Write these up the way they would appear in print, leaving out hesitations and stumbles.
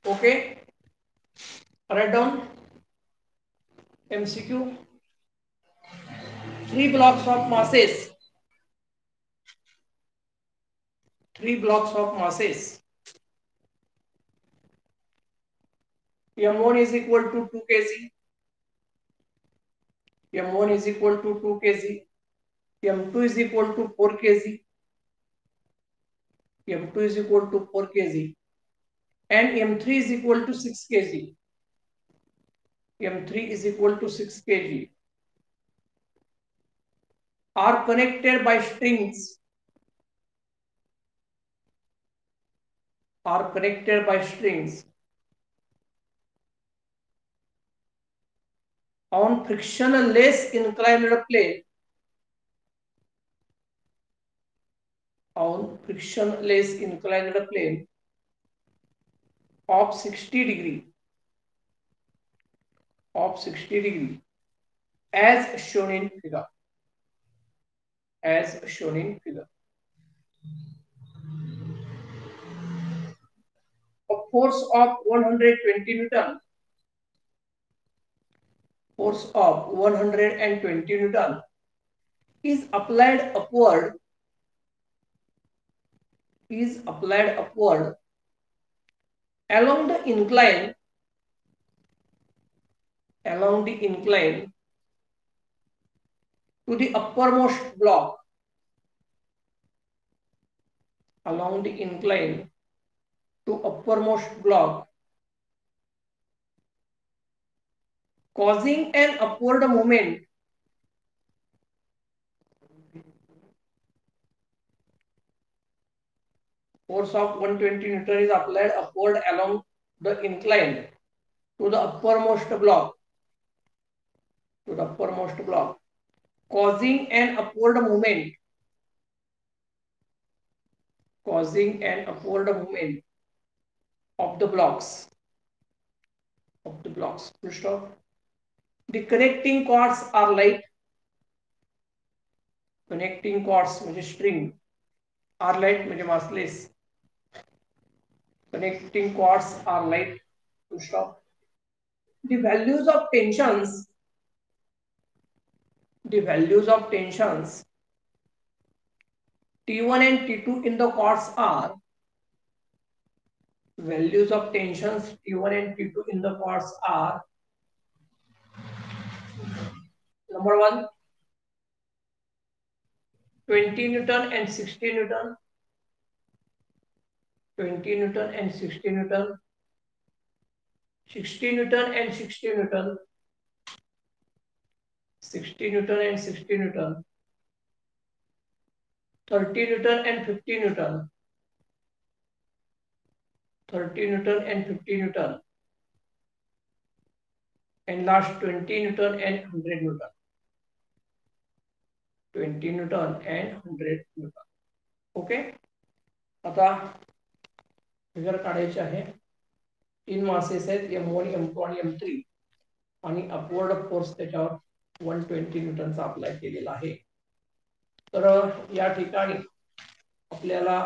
Okay, write down MCQ. 3 blocks of masses. 3 blocks of masses. M1 is equal to 2 kg. M1 is equal to 2 kg. M2 is equal to 4 kg. M2 is equal to 4 kg. And M3 is equal to 6 kg. M3 is equal to 6 kg. Are connected by strings. Are connected by strings on frictionless inclined plane. On frictionless inclined plane of 60 degree. Of 60 degree, as shown in figure. As shown in figure. A force of 120 Newton. Force of 120 Newton is applied upward. Is applied upward along the incline. Along the incline to the uppermost block. Along the incline to uppermost block, causing an upward movement. Force of 120 Newton is applied upward along the incline to the uppermost block. To the uppermost block, causing an upward movement. Causing an upward movement of the blocks. Of the blocks. Full stop. The connecting cords are light. Connecting cords म्हणजे string are light म्हणजे massless. Connecting cords are light. Full stop. The values of tensions. The values of tensions T1 and T2 in the cords are. Values of tensions T1 and T2 in the cords are. Number 1, 20 Newton and 60 Newton. 20 Newton and 60 Newton. 60 Newton and 60 Newton. 60 Newton and 60 Newton. 30 Newton and 50 Newton. 30 Newton and 50 Newton. And last 20 Newton and 100 Newton. 20 Newton and 100 Newton. Okay, आता figure काढायची आहे. 3 masses आहेत M1, M2 आणि M3 आणि upward force त्याच्यावर 120 न्यूटनचा apply केलेला आहे. तर या ठिकाणी आपल्याला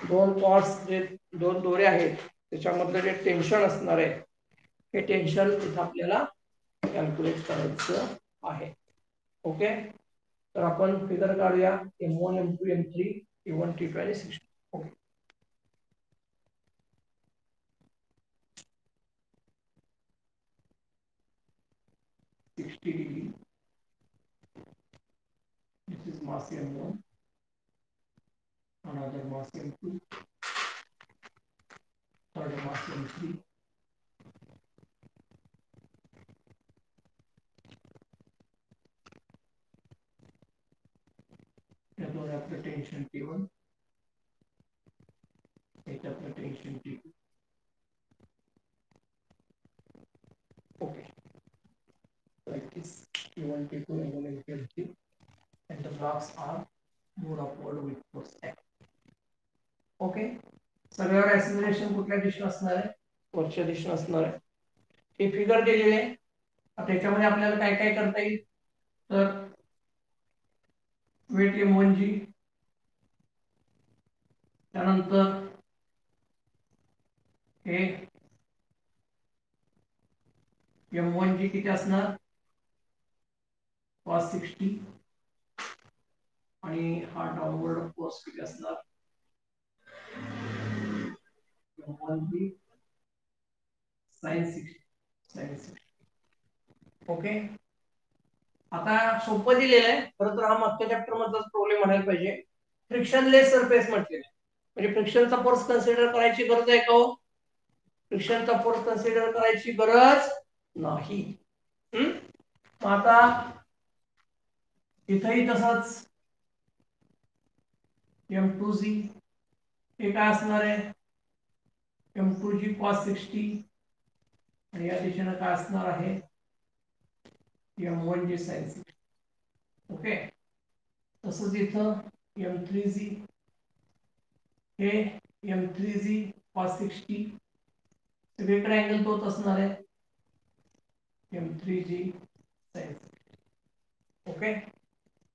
दोन कॉर्ड्स जे दोन दोरे आहेत त्याच्यामधलं जे टेन्शन असणार आहे हे टेन्शन इथे आपल्याला कॅल्क्युलेट करायचं आहे. ओके, तर आपण फिगर काढूया M1, M2, M3, T1, T2 आणि 60. Okay, degree. This is mass M1, another mass M2, third mass M3. Therefore, after tension T1, it after tension T2. Okay, like this T1, T2, and T3, and the blocks are moved upward with force F. Okay, सगळ्यावर acceleration कुठल्या दिशेने असणार आहे? वरच्या दिशेने असणार आहे. हे फिगर दिलेले आहे. त्याच्यामध्ये आपल्याला काय काय करता येईल? तर वेट M1G, त्यानंतर हे M1G किती असणार cos 60 आणि हा डाउनवर्ड फोर्स किती असणार M1G sin 60 sin 60 ओके आता सोपं दिलेलं आहे खरं तर हा मागच्या चॅप्टर मधलाच प्रॉब्लेम म्हणायला पाहिजे फ्रिक्शनलेस सरफेस म्हटलेलं म्हणजे फ्रिक्शनचा फोर्स कन्सिडर करायची गरज आहे का हो फ्रिक्शनचा फोर्स कन्सिडर करायची गरज नाही मग आता इथंही तसंच M2G हे काय असणार आहे M2G cos 60 आणि या दिशेने काय असणार आहे M1G sin 60 ओके तसंच इथं M3G हे M3G cos 60 सगळीकडे अँगल तोच असणार आहे M3G sin 60 ओके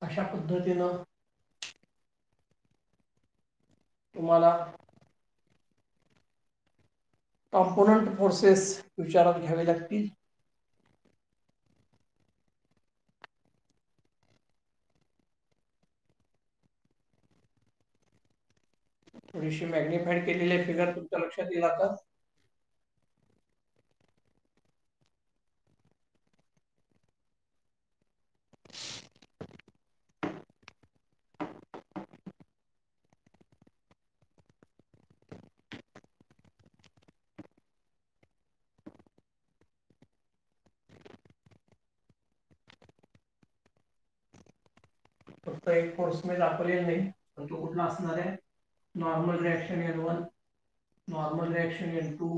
अशा पद्धतीनं तुम्हाला कॉम्पोनंट फोर्सेस विचारात घ्यावे लागतील थोडीशी मॅग्निफाईड केलेली फिगर तुमच्या लक्षात येईल आता फक्त एक फोर्स मी दाखवलेला नाही पण तो कुठला असणार आहे normal reaction N1 normal reaction N2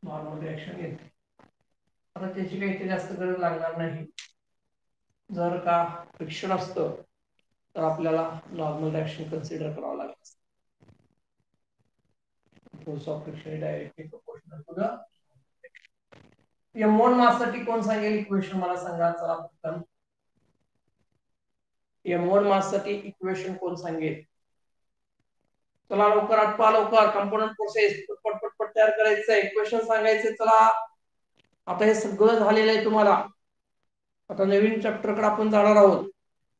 normal reaction N3 आता त्याची काही इथे जास्त गरज लागणार नाही जर का फ्रिक्शन असतं तर आपल्याला नॉर्मल रिएक्शन कन्सिडर करावं लागेल force of friction directly proportional to the M1 mass साठी कोण सांगेल इक्वेशन मला सांगा चला पटकन M1 मास साठी इक्वेशन कोण सांगेल चला लवकर आठवा लवकर कंपोनंट प्रोसेस पटपट तयार करायचं इक्वेशन सांगायचे चला आता हे सगळं झालेलं आहे तुम्हाला आता नवीन चॅप्टर कडे आपण जाणार आहोत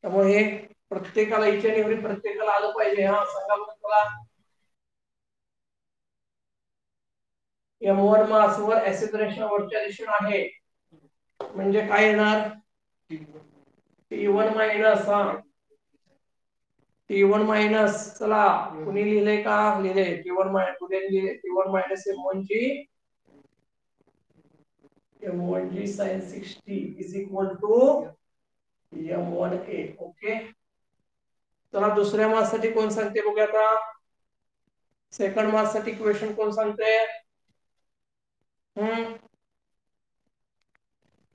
त्यामुळे हे प्रत्येकाला इच आणि एव्हरी प्रत्येकाला आलं पाहिजे हा सांगा बरं चला M1 मास वर ऍक्सिलरेशन वरच्या दिशेने आहे म्हणजे काय येणार T1 मायनस T1 मायनस चला कुणी लिहिले का लिहिले T1 मायनस कुणी लिहिले T1 minus M1G sin 60 is equal to M1A okay चला दुसऱ्या मास साठी कोण सांगते बघूया आता सेकंड मास साठी इक्वेशन कोण सांगते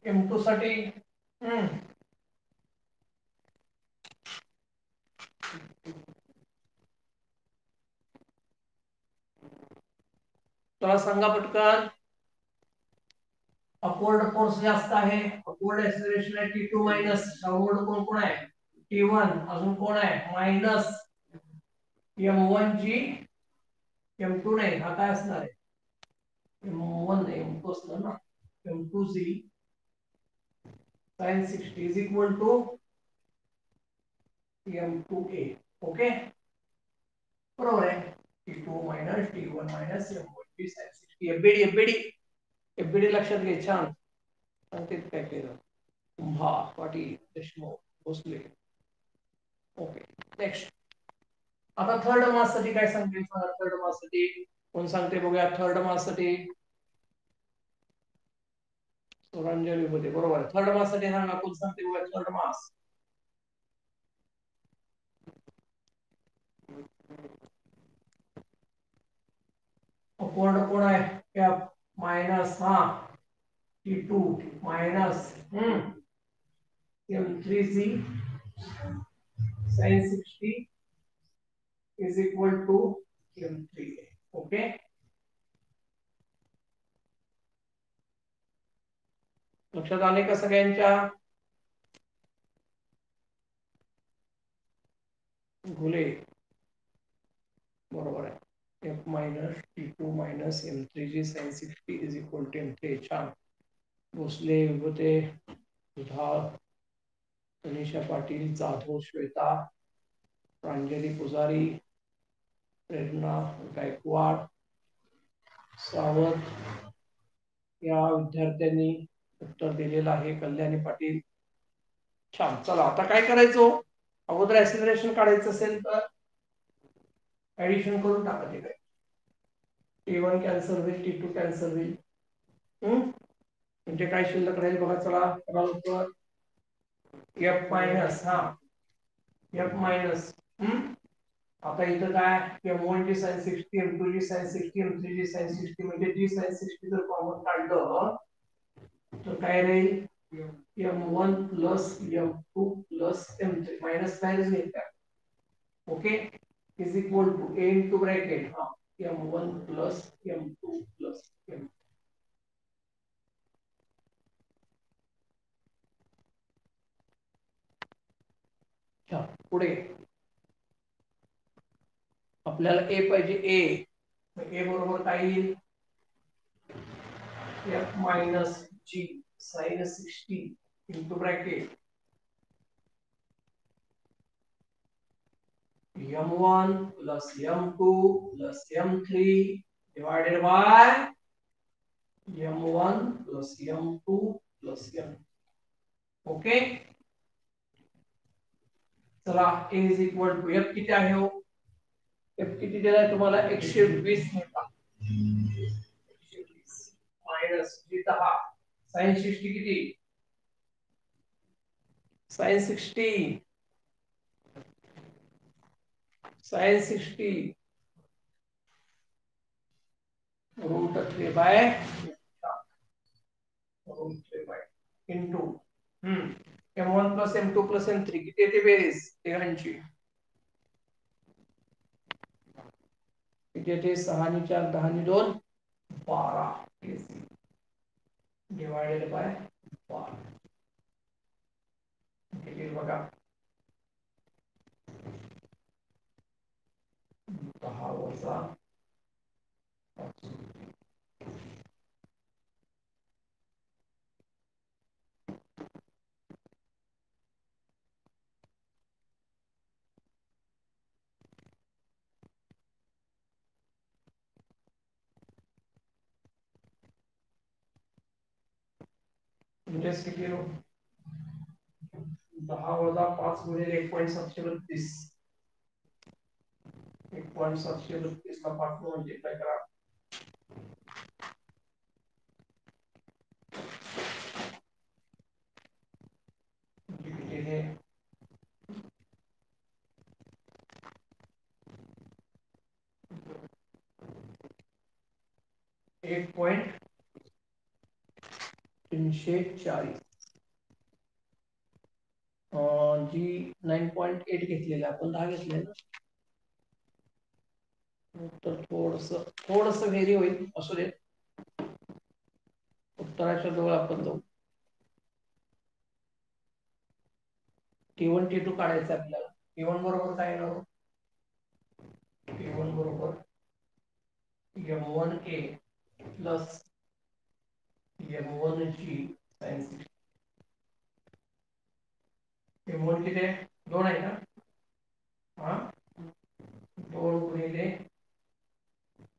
M2 साठी चला सांगा पटकन अपवर्ड फोर्स जास्त आहे अपवर्ड एक्सेलरेशन आहे T2 मायनस डाउनवर्ड कोण आहे T1 अजून कोण आहे मायनस M1G M2 नाही हा काय असणार आहे M1 नाही M2 असणार ना M2G sin 60 is equal to M2A okay बरोबर आहे T2 minus T1 minus M1G sin 60 FBD लक्षात घे छान सांगते काय केलं कुंभा पाटील देशमुख भोसले ओके नेक्स्ट आता थर्ड मास साठी काय सांगते थर्ड मास साठी कोण सांगते बघूया थर्ड मास साठी रंजन विभूते बरोबर थर्ड मास साठी सांगा कोण सांगते बघूया थर्ड मास अपवर्ड कोण आहे F minus T2 minus M3G sin 60 is equal to M3A okay लक्षात आले का सगळ्यांच्या घुले बरोबर आहे F minus T2 minus M3G sin 60 is equal to M3. छान. भोसले, विभूते, दुधाळ, तनिषा पाटील, जाधव, श्वेता, प्रांजली पुजारी, प्रेरणा गायकवाड, सावंत या विद्यार्थ्यांनी उत्तर दिलेलं आहे. कल्याणी पाटील. छान. चला आता काय करायचं, अगोदर ऍक्सिलरेशन काढायचं असेल तर ऍडिशन करून टाकायचे. काय T1 कॅन्सल होईल, T2 कॅन्सल होईल. म्हणजे काय शिल्लक राहील बघा. चला लवकर. F मायनस, हा F मायनस, आता इथं काय M1 ची sin 60, M2 ची sin 60, M3 ची sin 60, म्हणजे जी sin 60 जर कॉमन काढलं तर काय राहील, M1 plus M2 plus M3 minus minus घ्यायचा. Okay, is equal to A into bracket, हा M1 plus M2 plus M3. पुढे आपल्याला A पाहिजे. A बरोबर काय येईल, F minus G sin 60 into bracket M1 plus M2 plus M3 divided by M1 plus M2 plus M. Okay, चला A is equal to F किती आहे हो, F किती दिलाय तुम्हाला, 120 मिळतात. 120 मायनस G 10 sin 60 किती, sin 60 sin 60 root 3 by root 3 by into M1 plus M2 plus M3 किती येते बेरीज तिघांची, किती येते, 6 आणि 4 10 आणि 2 12 डिवाइडेड बाय 12 किती बघा, 10 वजा 5. म्हणजे किती 10 वजा 5 गुणिले 1.732, 1.732 ला 5 ने मल्टिप्लाय करा, किती आहे 1.340. जी 9.8 घेतलेलं आपण 10 घेतलेलं, तर थोडस व्हेरी होईल, असू दे. उत्तराच्या जवळ आपण जाऊ. T1 T2 काढायचं आपल्याला. T1 बरोबर काय येणार, T1 बरोबर M1A plus M1G sin 60. M1 किती आहे, 2 आहे का, हा 2 गुणिले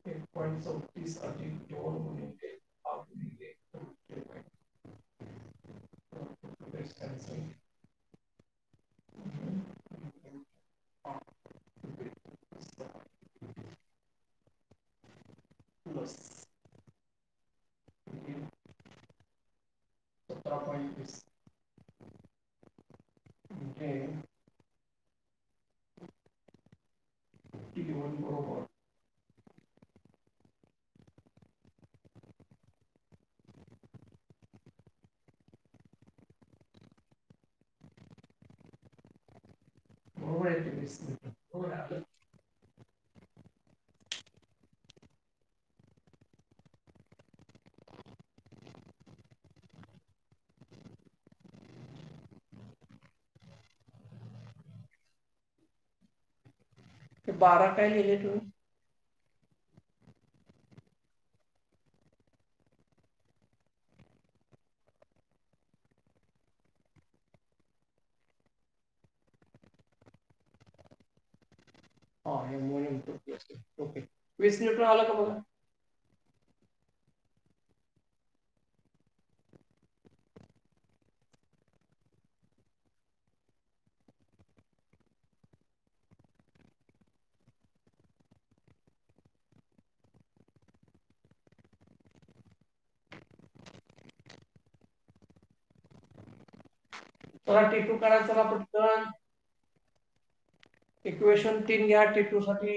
1.34 अधिक 2 गुणिले 6 गुणिले 17.20 म्हणजे T1 बरोबर बरोबर आहे, 20 बरोबर आहे. 12 काय लिहिले तुम्ही, अमोनियम 2+. ओके, 20 न्यूटन आलं का बघा. चला T2 करा. चला पटकन इक्वेशन 3 घ्या T2 साठी.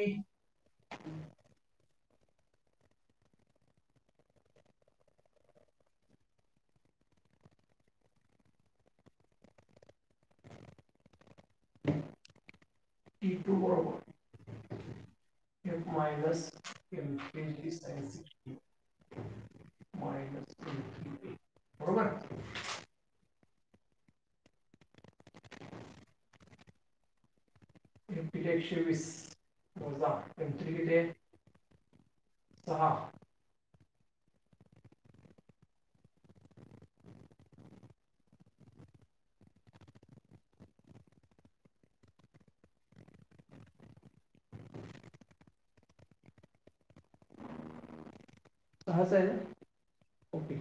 T2 बरोबर F minus M3 sin 60 minus M3 बरोबर. M3 120 वजा M3 किती आहे 6. सहाच आहे ना. Okay,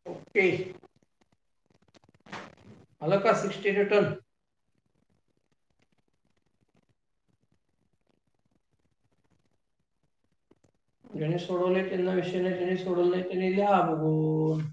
okay. आलं का 60 न्यूटन. ज्यांनी सोडवले त्यांना विषय नाही, ज्यांनी सोडवलं नाही त्यांनी लिहा बघून.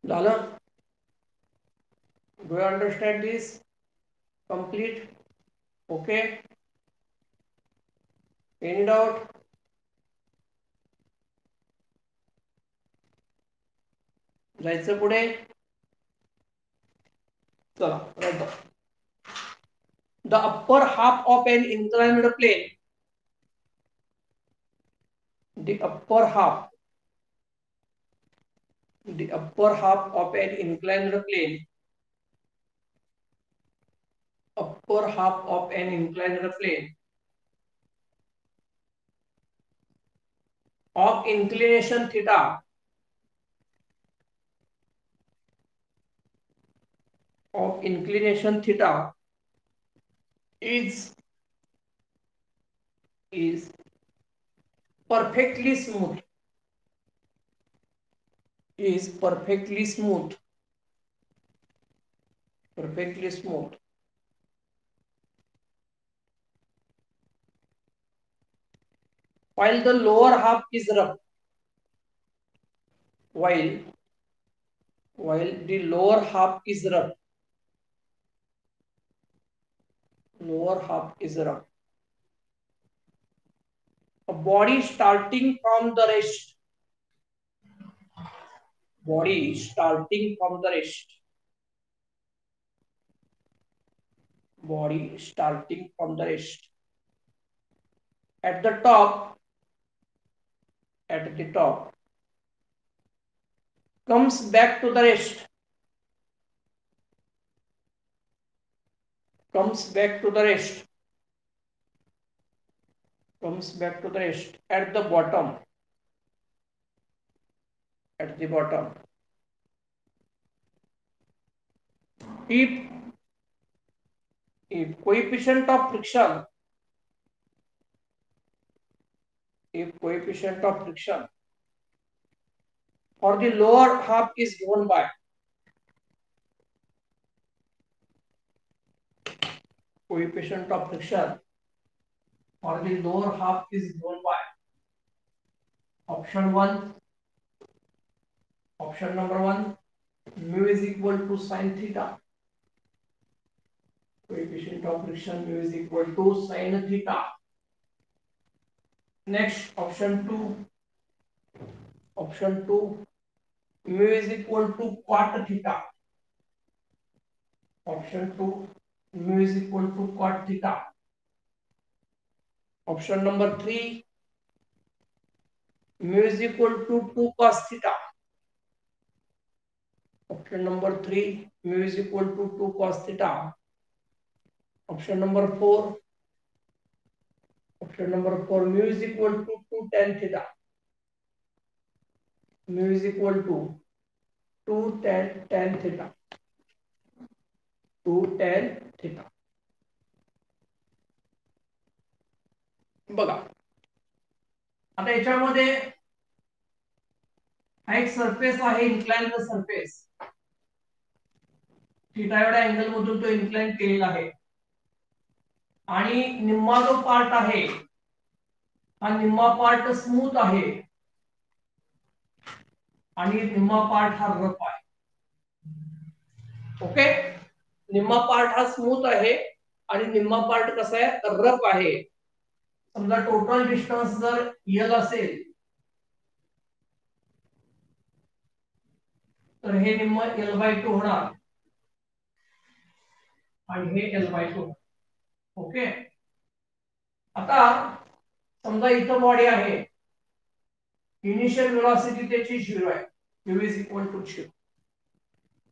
झालं. Do you understand this complete. Okay, any doubt. जायचं पुढे. चला, the upper half of an inclined plane, the upper half of an inclined plane, upper half of an inclined plane of inclination theta is perfectly smooth, while the lower half is rough, while the lower half is rough, a body starting from the rest body starting from the rest. Body starting from the rest. At the top, comes back to the rest. Comes back to the rest. Comes back to the rest. At the bottom. At the bottom. If coefficient of friction, for the lower half is given by coefficient of friction for the lower half is given by option 1, option number 1, mu is equal to sin theta. Coefficient of friction mu is equal to sin theta. Next, option 2, mu is equal to cot theta. Option 2, mu is equal to cot theta. Option number 3, mu is equal to 2 cos theta. Option number 3, mu is equal to 2 cos theta. Option number 4, mu is equal to 2 tan theta. Mu is equal to 2 tan theta. 2 tan theta. बघा आता याच्यामध्ये हा एक surface आहे, inclined surface. Theta एवढ्या angle मधून तो incline केलेला आहे आणि निम्मा जो पार्ट आहे हा निम्मा पार्ट स्मूथ आहे आणि निम्मा पार्ट हा रफ आहे. ओके, निम्मा पार्ट हा स्मूथ आहे आणि निम्मा पार्ट कसा आहे, रफ आहे. समजा टोटल डिस्टन्स जर l असेल तर हे निम्म l/2 होणार आणि हे l/2. ओके, आता समजा इथं बॉडी आहे, इनिशियल वेलोसिटी त्याची 0 आहे, u is equal to 0.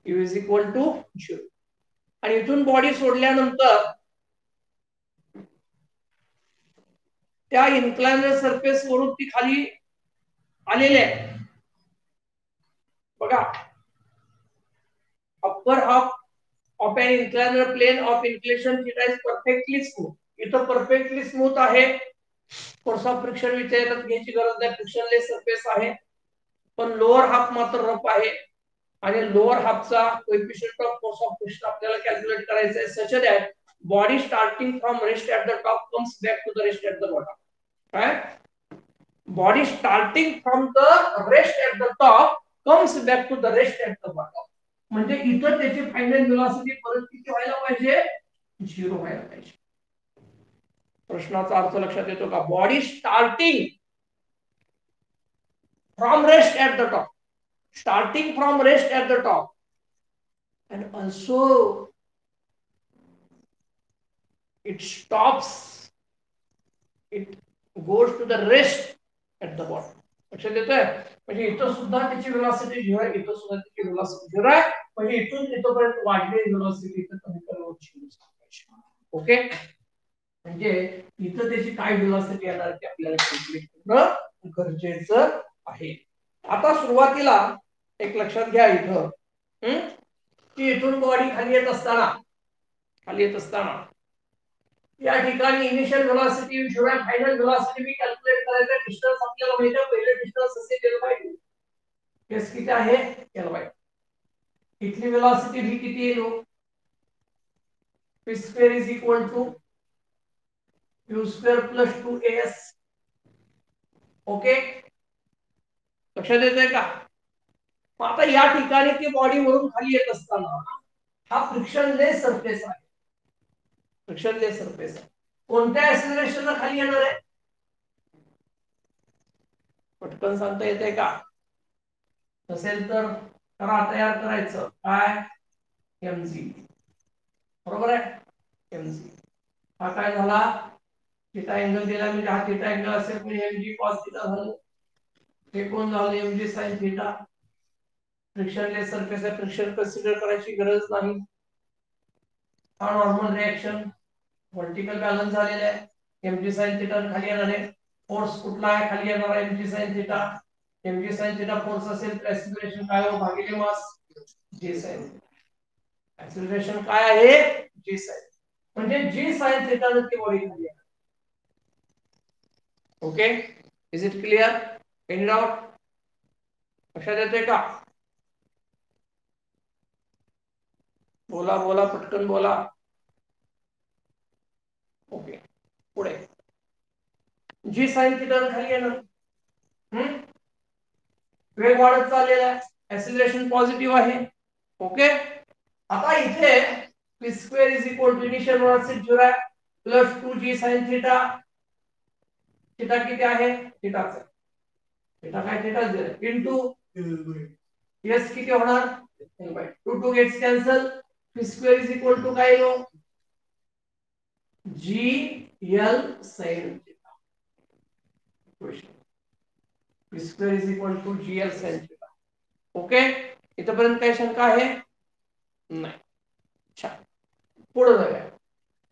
u is equal to 0 आणि इथून बॉडी सोडल्यानंतर त्या इन्क्लाइन्ड सरफेस वरून ती खाली आलेली आहे. बघा, upper half of an inclined plane of inclination theta is perfectly smooth. इथं परफेक्टली स्मूथ आहे, फोर्स ऑफ फ्रिक्शन विचारात घ्यायची गरज नाही, फ्रिक्शनलेस सरफेस आहे. पण लोअर हाफ मात्र रफ आहे आणि लोअर हाफचा coefficient of force of friction आपल्याला कॅल्क्युलेट करायचा आहे. Such that body starting from rest at the top comes back to the rest at the bottom. काय, body starting from the rest at the top comes back to the rest at the bottom. म्हणजे इथं त्याची final velocity परत किती व्हायला पाहिजे, 0 व्हायला पाहिजे. प्रश्नाचा अर्थ लक्षात येतो का? Body starting from rest at the top, starting from rest at the top and also it stops, it goes to the rest at the bottom. लक्षात येतोय? म्हणजे इथं सुद्धा त्याची वेलोसिटी 0 आहे, इथं सुद्धा त्याची वेलोसिटी 0 आहे. म्हणजे इथून इथपर्यंत वाढलेली वेलोसिटी इथं कमी करायची. ओके, म्हणजे इथं त्याची काय वेलोसिटी येणार ते आपल्याला कॅल्क्युलेट करणं गरजेचं आहे. आता सुरुवातीला एक लक्षात घ्या इथं की इथून बॉडी खाली येत असताना या ठिकाणी इनिशियल वेलोसिटी 0 आहे, फायनल वेलोसिटी मी कॅल्क्युलेट करायचा. डिस्टन्स आपल्याला माहिती आहे, पहिले डिस्टन्स असेल l/2. केस किती आहे, l/2. इथली वेलोसिटी v किती येईल, v square is equal to u square plus 2as. Okay, लक्षात येतंय का? आता या ठिकाणी ती बॉडी वरून खाली येत असताना हा फ्रिक्शनलेस सरफेस आहे. फ्रिक्शनलेस सरफेस आहे. कोणत्या ऍक्सेलरेशनला खाली येणार आहे, पटकन सांगता येते का? नसेल तर करा, तयार करायचं काय mg, बरोबर आहे mg. हा काय झाला थीटा अँगल दिला म्हणजे हा थीटा अँगल असेल म्हणजे mg cos थीटा झालं. हे कोण झालं mg sin theta. Frictionless surface आहे, फ्रिक्शन कन्सिडर करायची गरज नाही. हा नॉर्मल रिएक्शन व्हर्टिकल बॅलन्स झालेला आहे. mg sin थीटा खाली येणार आहे. फोर्स कुठला आहे खाली येणार आहे mg sin theta. mg sin theta force असेल तर एक्सेलरेशन काय हो भागिले मास g sin. एक्सेलरेशन काय आहे g sin, म्हणजे g sin थीटा नक्की बॉडी खाली आहे. Okay, is it clear? Any doubt? लक्षात येते का? बोला बोला पटकन बोला. ओके, पुढे जी साइन थीटा खाली येणार. वेग वाढत चाललेला आहे, एक्सेलरेशन पॉझिटिव्ह आहे. ओके, आता इथे p square is equal to initial velocity 0 आहे plus 2g sin theta. Theta किती आहे थीटाचा, थीटा काय थीटा 0 इनटू s किती होणार l by 2 2 gets cancel. p square is equal to काय येईल g l sin theta. p square is equal to g l sin theta. Okay, इथपर्यंत काही शंका आहे नाही. छान, पुढे जाऊया.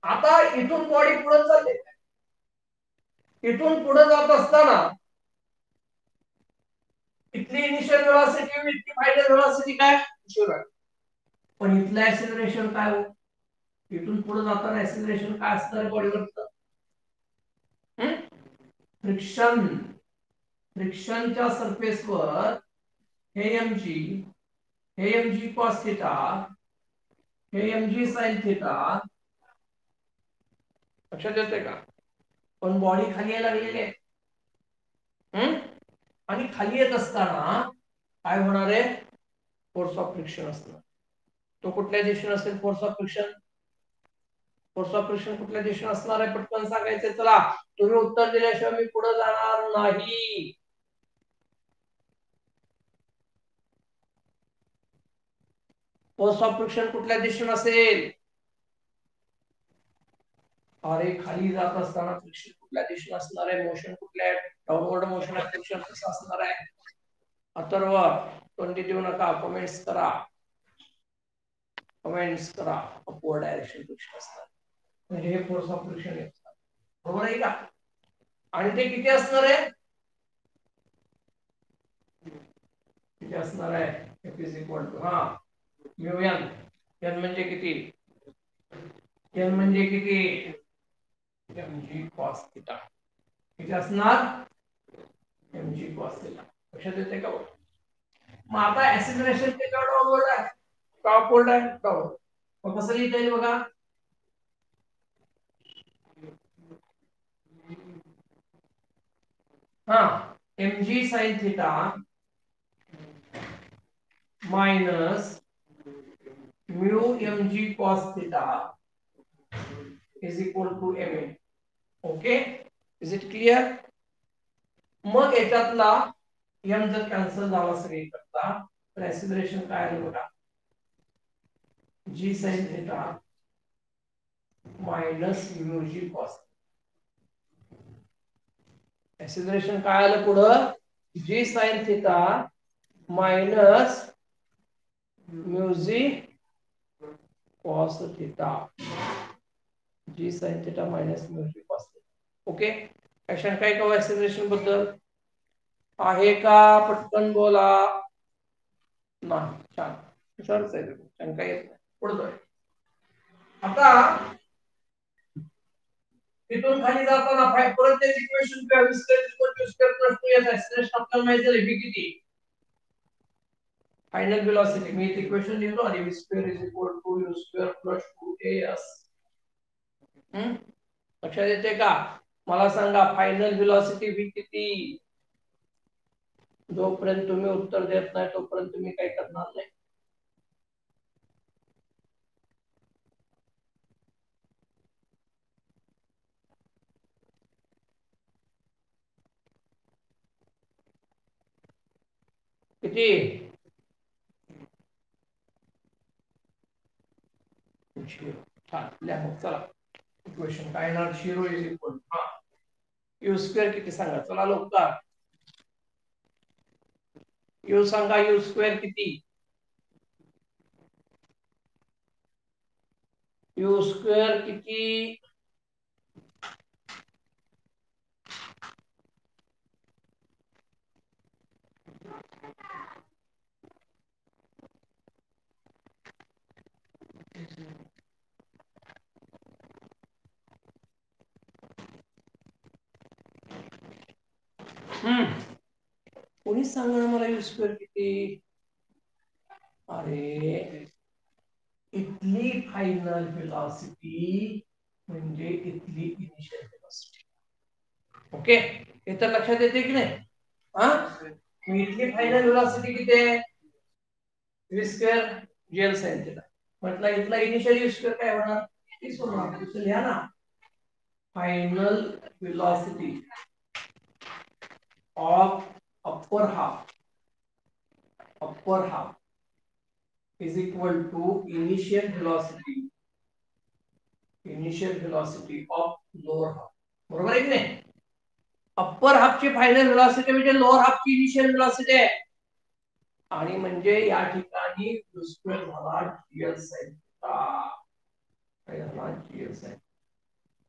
आता इथून बॉडी पुढे चालली, इथून पुढे जात असताना इथली इनिशियल वेलोसिटी इथली फायनल वेलोसिटी काय शोधा. पण इथलं एक्सेलरेशन काय हो, इथून पुढे जाताना एक्सेलरेशन काय असणार बॉडीवरचं फ्रिक्शन. फ्रिक्शनच्या सरफेसवर हे mg, हे mg cos थीटा, हे mg sin थीटा. लक्षात येते का? पण बॉडी खाली यायला लागलेली आहे. आणि खाली येत असताना काय होणार आहे फोर्स ऑफ फ्रिक्शन असणार. तो कुठल्या दिशेने असेल force of friction? Force of friction कुठल्या दिशेने असणार आहे पटकन सांगायचं. चला, तुम्ही उत्तर दिल्याशिवाय मी पुढे जाणार नाही. फोर्स ऑफ फ्रिक्शन कुठल्या दिशेने असेल? अरे खाली जात असताना फ्रिक्शन कुठल्या दिशेने असणार आहे? मोशन कुठल्या डाउनवर्ड मोशन आहे, फ्रिक्शन कसं असणार आहे? अथर्व कोणती देऊ नका, कमेंट्स करा, कमेंट्स करा. अपवर्ड डायरेक्शन फ्रिक्शन असणार म्हणजे हे फोर्स ऑफ फ्रिक्शन आहे, बरोबर आहे का? आणि ते किती असणार आहे? किती असणार आहे? F is equal to mu N. N म्हणजे किती? एन म्हणजे किती? mg cos theta. किती असणार? mg cos theta. लक्षात येते का? मग आता एक्सेलरेशन त्याच्यावर डाउनवर्ड आहे, अपवर्ड आहे डाउनवर्ड. मग कसं लिहिता येईल बघा. mg sin theta minus mu mg cos theta is equal to mn. Okay, is it clear? मग याच्यातला m जर कॅन्सल झाला सगळी करता तर एक्सेलरेशन काय आलं बघा, g sin theta minus mu g cos. Acceleration काय आलं पुढं? g sin theta minus mu g cos theta. g sin theta minus mu g cos theta. Okay, action काय का एक्सेलरेशन बद्दल आहे का? पटकन बोला. नाही, छान, हुशारच आहे, शंका येत नाही. पुढे जाऊया. आता तिथून खाली जाताना परत त्याची इक्वेशन काय एक्सेलरेशन आपल्याला माहिती आहे v किती फायनल वेलोसिटी. मी इथे इक्वेशन लिहितो आणि v square is equal to u square plus 2as. लक्षात येते का? मला सांगा फायनल वेलोसिटी v किती? जोपर्यंत तुम्ही उत्तर देत नाही तोपर्यंत तुम्ही काही करणार नाही. किती? झिरो. छान. लिहा मग चला इक्वेशन काय येणार, zero is equal you square किती सांगा चला लवकर. यू सांगा, यू स्क्वेअर किती, यू स्क्वेअर किती. कोणी सांगा मला यू स्क्वेअर किती. अरे इथली फायनल व्हेलॉसिटी म्हणजे इथली इनिशियल व्हेलॉसिटी. ओके, हे तर लक्षात येते की नाही. हा, इथली फायनल व्हेलॉसिटी किती आहे, V square G L sine theta. म्हटलं इथला इनिशियल यू स्क्वेअर काय होणार, तीच होणार. लिहा ना, final velocity of upper half is equal to initial velocity of lower half. बरोबर आहे की नाही. अप्पर हाफ ची फायनल व्हेलॉसिटी म्हणजे लोअर हाफ ची इनिशियल व्हेलॉसिटी आहे. आणि म्हणजे या ठिकाणी u स्क्वेअर झाला जीएल साइन थीटा, काय झाला जीएल साइन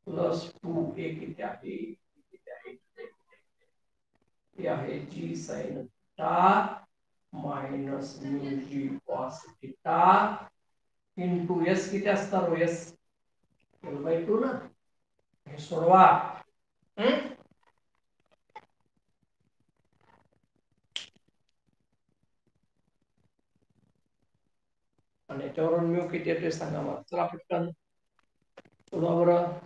प्लस 2a किती आहे, हे आहे जी sign theta minus mu G cos theta into S किती असणार हो, एस L/2 ना. हे सोडवा. आणि याच्यावरून म्यू किती येते सांगा मला चला पटकन सोडवा बरं.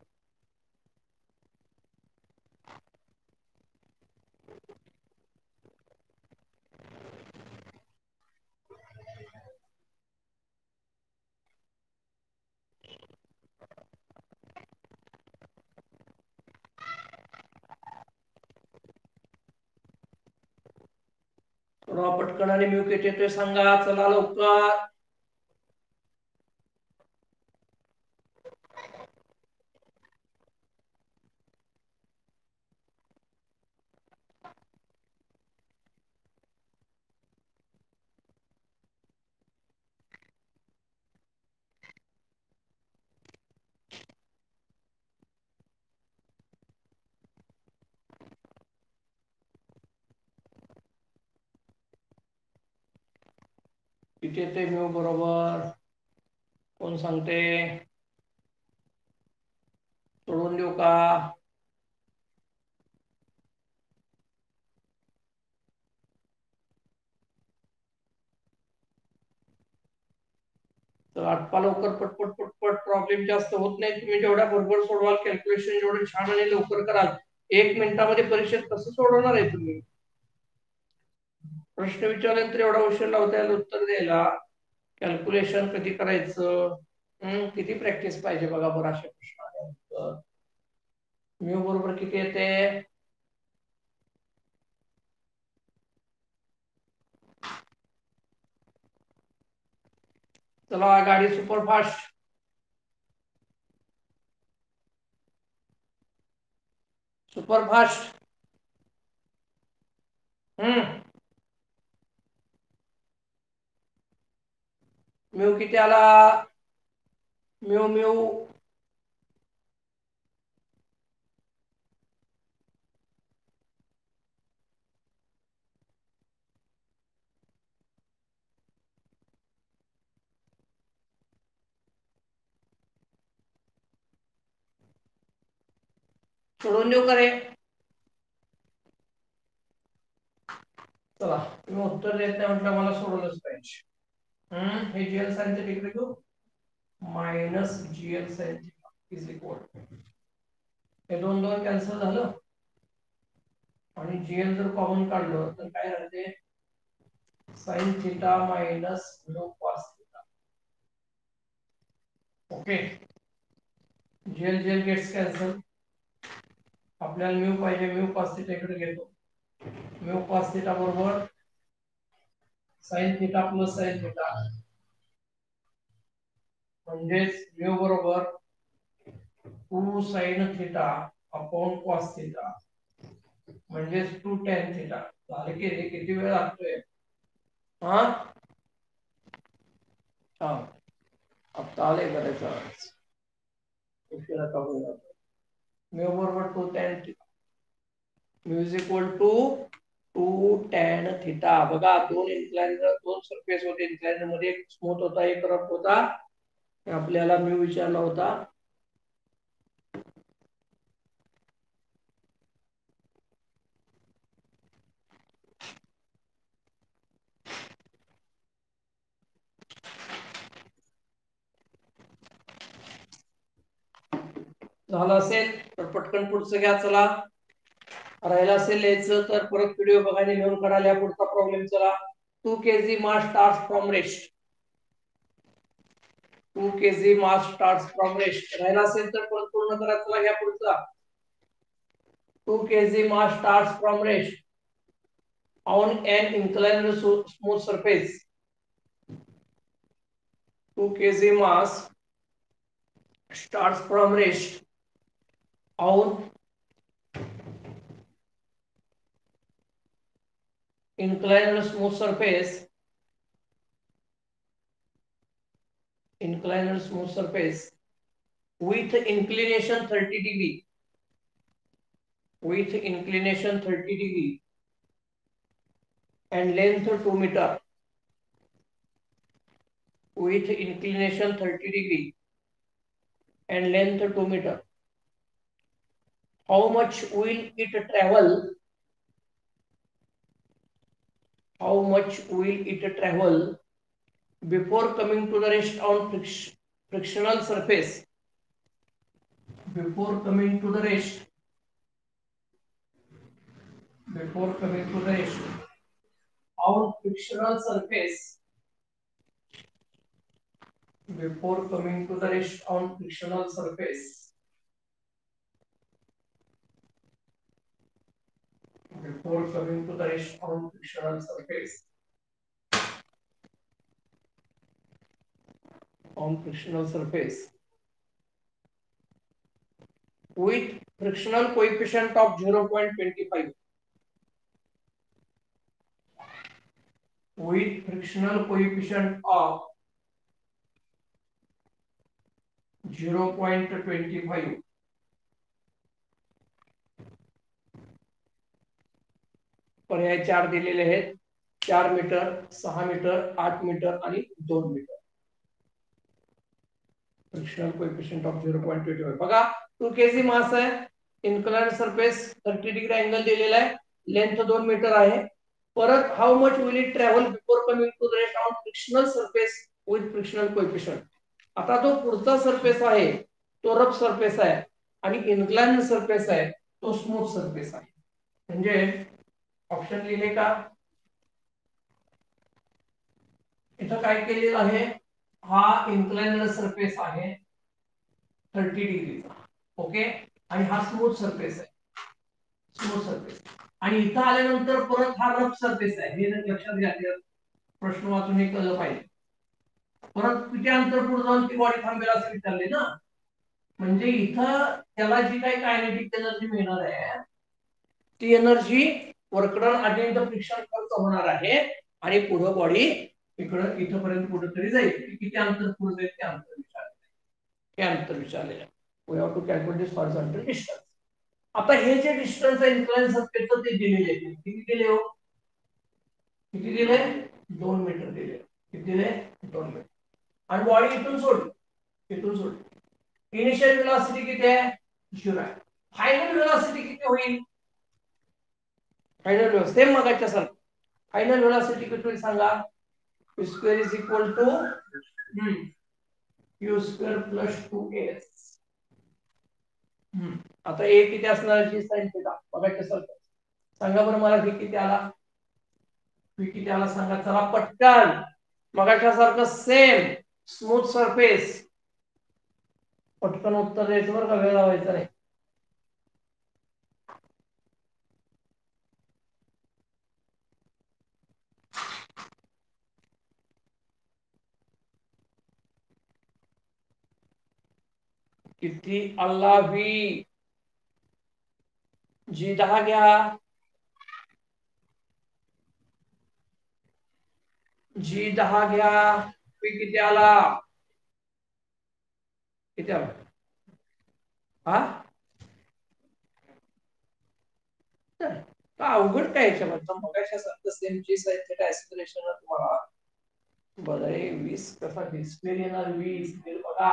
सोडवा पटकन आणि म्यू किती येते सांगा चला लवकर. किती येते म्यू बरोबर, कोण सांगते, सोडून देऊ का. तर आटपा लवकर, पटपट पटपट, प्रॉब्लेम जास्त होत नाही. तुम्ही जेवढ्या बरोबर सोडवाल, कॅल्क्युलेशन जेवढे छान आणि लवकर कराल, 1 मिनिटामध्ये परीक्षेत कसं सोडवणार आहे तुम्ही. प्रश्न विचारल्यानंतर एवढा उशीर लावता यायला उत्तर द्यायला, कॅल्क्युलेशन कधी करायचं, किती प्रॅक्टिस पाहिजे बघा बरं अशा प्रश्न. म्यू बरोबर किती येते, चला गाडी सुपरफास्ट, सुपरफास्ट. म्यू किती आला, म्यू म्यू सोडून देऊ करे. चला तुम्ही उत्तर देत नाही म्हटलं मला सोडवलंच पाहिजे. हे जीएल साइन थीटा इकडे घेऊ, minus G L sine theta is equal, हे दोन दोन कॅन्सल झालं आणि जीएल जर कॉमन काढलं तर काय राहते, sine theta minus mu cos theta. Okay, GL GL gets cancel, आपल्याला म्यू पाहिजे, म्यू कॉस थीटा इकडे घेतो, म्यू कॉस थीटा बरोबर sine theta plus sine theta म्हणजेच म्यू बरोबर 2 sin theta upon cos theta म्हणजेच 2 tan थिटा. झालं की रे, किती वेळ लागतोय? हा हा आता आले करायचं उशिरा का होईल. म्यू बरोबर 2 tan theta, mu is equal to 2 tan theta. बघा दोन इन्क्लाइनर, दोन सरफेस होते. इन्क्लाइनर मध्ये एक स्मूथ होता, एक रफ होता. आपल्याला म्यू विचारला होता. झालं असेल तर पटकन पुढचं घ्या. चला, राहिला असेल यायचं तर परत व्हिडिओ बघायला लिहून काढायला. पुढचा प्रॉब्लेम चला. 2 kg mass starts from rest. 2 kg mass starts from rest. राहिला असेल तर परत पूर्ण करा. चला घ्या पुढचा. 2 kg mass starts from rest on an inclined smooth surface. 2 kg mass starts from rest on inclined smooth surface. Inclined smooth surface with inclination 30 degree. With inclination 30 degree and length 2 meter. With inclination 30 degree and length 2 meter. How much will it travel? How much will it travel before coming to the rest on frictional surface? Before coming to the rest. Before coming to the rest on frictional surface. Before coming to the rest on frictional surface. Before coming to the rest on frictional surface. On frictional surface with frictional coefficient of 0.25. With frictional coefficient of 0.25. पर्याय 4 दिलेले आहेत. 4 metre, 6 metre, 8 metre आणि 2 metre. Frictional coefficient of 0.25. बघा 2 kg मास आहे, inclined surface 30 degree angle दिलेला आहे, length 2 metre आहे. परत how much will it travel before coming to the rest on frictional surface with frictional coefficient. आता जो पुढचा सरफेस आहे तो रफ सरफेस आहे आणि इन्क्लाइन्ड सरफेस आहे तो स्मूथ सरफेस आहे. म्हणजे ऑप्शन लिहिले का? इथं काय केलेलं आहे, हा इन्क्लाइन्ड सरफेस आहे 30 डिग्रीचा. ओके, आणि हा स्मूथ सरफेस आहे. स्मूथ सरफेस आणि इथं आल्यानंतर परत हा रफ सरफेस आहे. हे लक्षात घ्या, प्रश्न वाचून हे कळलं पाहिजे. परत किती अंतर पुढे जाऊन ती बॉडी थांबेल असं विचारले ना. म्हणजे इथं त्याला जी काही कायनेटिक एनर्जी मिळणार आहे ती एनर्जी वर्कडन आणि फ्रिक्शन खर्च होणार आहे आणि पुढे बॉडी इकडं इथपर्यंत कुठेतरी जाईल. किती अंतर पुढे जाईल ते अंतर विचारले. हे अंतर विचारलेलं आहे. We have to calculate this horizontal distance. आता हे जे डिस्टन्स आहे इन्क्लाइन सरफेसचं ते दिलेले आहे. किती दिले हो? किती दिले? 2 मीटर दिले. किती दिले? 2 मीटर. आणि बॉडी इथून सोडली, इथून सोडली. इनिशियल वेलोसिटी किती आहे? 0 आहे. फायनल वेलोसिटी किती होईल? फायनल वेलोसिटी सेम मगाच्या सारखं. फायनल वेलोसिटी किती होईल सांगा? v square is equal to u square plus 2s. आता a किती असणार आहे? sin theta. बघायचं सारखं सांगा बरं मला. v किती आला? v किती आला सांगा. चला पटकन. मगाच्या सारखं सेम स्मूथ सरफेस. पटकन उत्तर द्यायचं बरं का, वेळ लावायचा नाही. किती अल्ला व्ही G10 घ्या G10 घ्या व्ही किती आला किती आला हा का अवघड काय याच्याबद्दल मगाशासारखं सेम जी साईड ऍस्पिरेशन तुम्हाला बरे 20 कसा डिस्प्ले येणार 20 बघा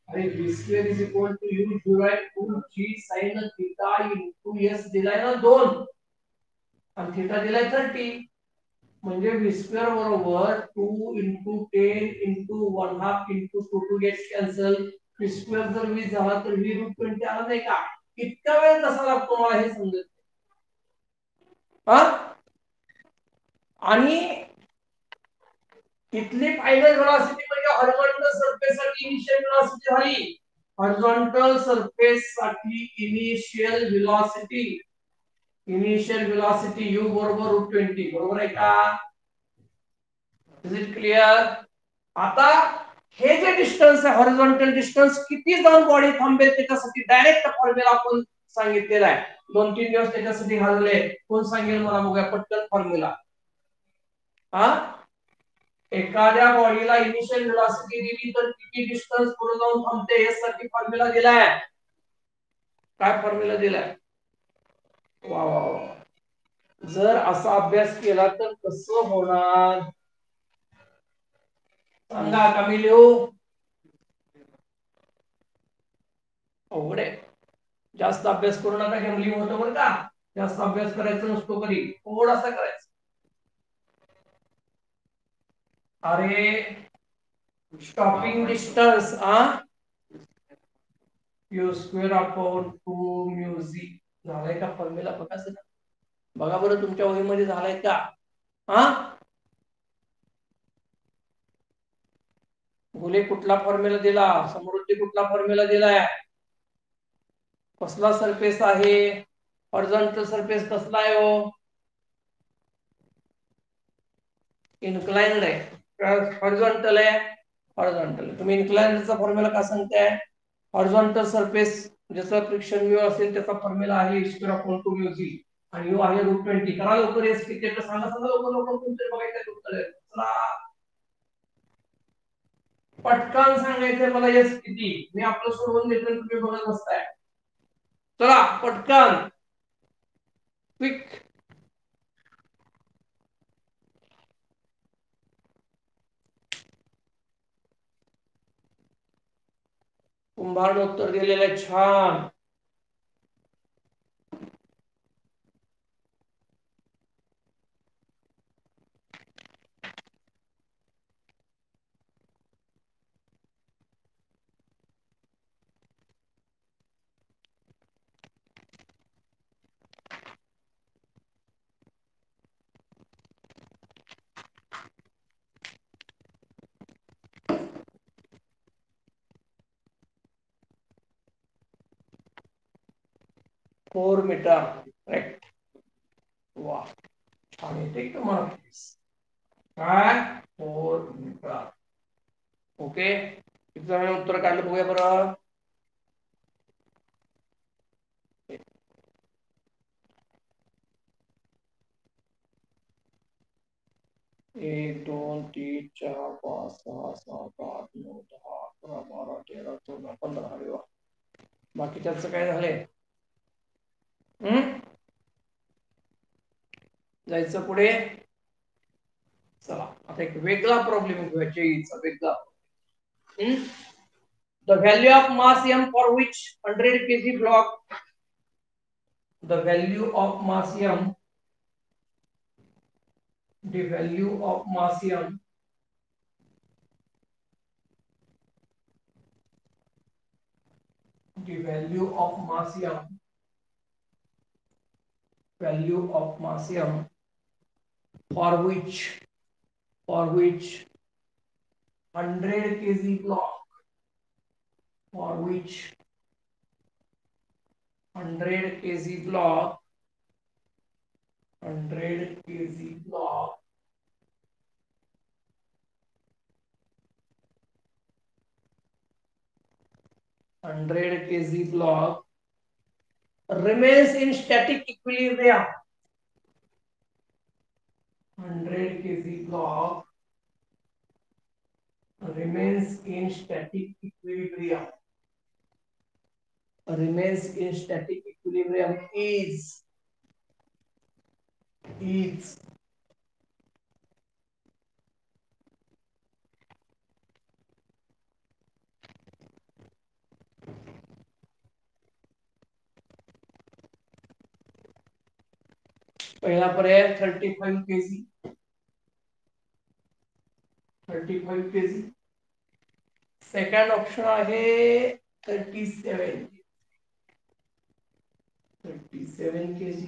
अरे v square is equal to u divided 2g sin theta into s दिलाय ना 2 आणि थीटा दिलाय 30 म्हणजे v square बरोबर 2 into 10 into 1 half into 2 to get cancel v square जर 20 झाला तर v root 20 आला नाही का इतका वेळ कसा लागतो मला हे समजत हा आणि इथली फायनल व्हेलॉसिटी म्हणजे हॉरिझॉन्टल सरफेस साठी इनिशियल व्हेलॉसिटी झाली हॉरिझॉन्टल सरफेस साठी इनिशियल व्हेलॉसिटी u बरोबर √20 बरोबर आहे का इज इट क्लियर आता हे जे डिस्टन्स आहे हॉरिझॉन्टल डिस्टन्स किती जाऊन बॉडी थांबेल त्याच्यासाठी डायरेक्ट फॉर्म्युला आपण सांगितलेला आहे 2-3 दिवस त्याच्यासाठी घालवले कोण सांगेल मला बघूया पटकन फॉर्म्युला हा एखाद्या बॉडीला इनिशियल व्हेलॉसिटी दिली तर किती डिस्टन्स पुढे जाऊन थांबते यासाठी फॉर्म्युला दिलाय काय फॉर्म्युला दिलाय वा वा वा जर असा अभ्यास केला तर कसं होणार सांगा कमी लिहू अवघड आहे जास्त अभ्यास करू नका गॅमलिंग होतं बरं का जास्त अभ्यास करायचा नसतो कधी थोडासा करायचा अरे stopping distance u square upon 2 mu झालाय का फॉर्म्युला बघा बरं तुमच्या वहीमध्ये झालाय का हा गुले कुठला फॉर्म्युला दिला समृद्धी कुठला फॉर्म्युला दिलाय कसला सरफेस आहे हॉरिझॉन्टल सरफेस कसला आहे हो इन्क्लाइन्ड आहे हॉरिझॉन्टल आहे हॉरिझॉन्टल तुम्ही इन्क्लाइन्डचा फॉर्म्युला काय सांगताय हॉरिझॉन्टल सरफेस ज्याचा फ्रिक्शन म्यू असेल त्याचा फॉर्म्युला आहे स्क्वेअर अपॉन 2 म्यू जी आणि यू आहे √20 करा लवकर एस किती तर सांगा लवकर तुमचे बघायचं उत्तर चला पटकन सांगायचं मला एस किती मी आपलं सोडवून देतो तुम्ही बघत बसताय चला पटकन क्विक कुंभारने उत्तर दिलेलं आहे छान फोर मीटर करेक्ट वा छान येते तुम्हाला काय 4 मीटर ओके किती जणांनी उत्तर काढलं बघूया बरं 1 2 3 4 5 6 7 8 9 10 11 12 13 14 15 अरे वा बाकीच्याचं काय झालंय जायचं पुढे चला आता एक वेगळा प्रॉब्लेम घेऊया जेईचा वेगळा the value of mass m for which 100 kg block the value of mass m the value of mass m the value of mass m value of mass m for which 100 kg block for which 100 kg block 100 kg block 100 kg block remains in static equilibrium. 100 kg block remains in static equilibrium. Remains in static equilibrium is पहला पर्याय 35 kg 35 kg. Second option आहे 37 kg.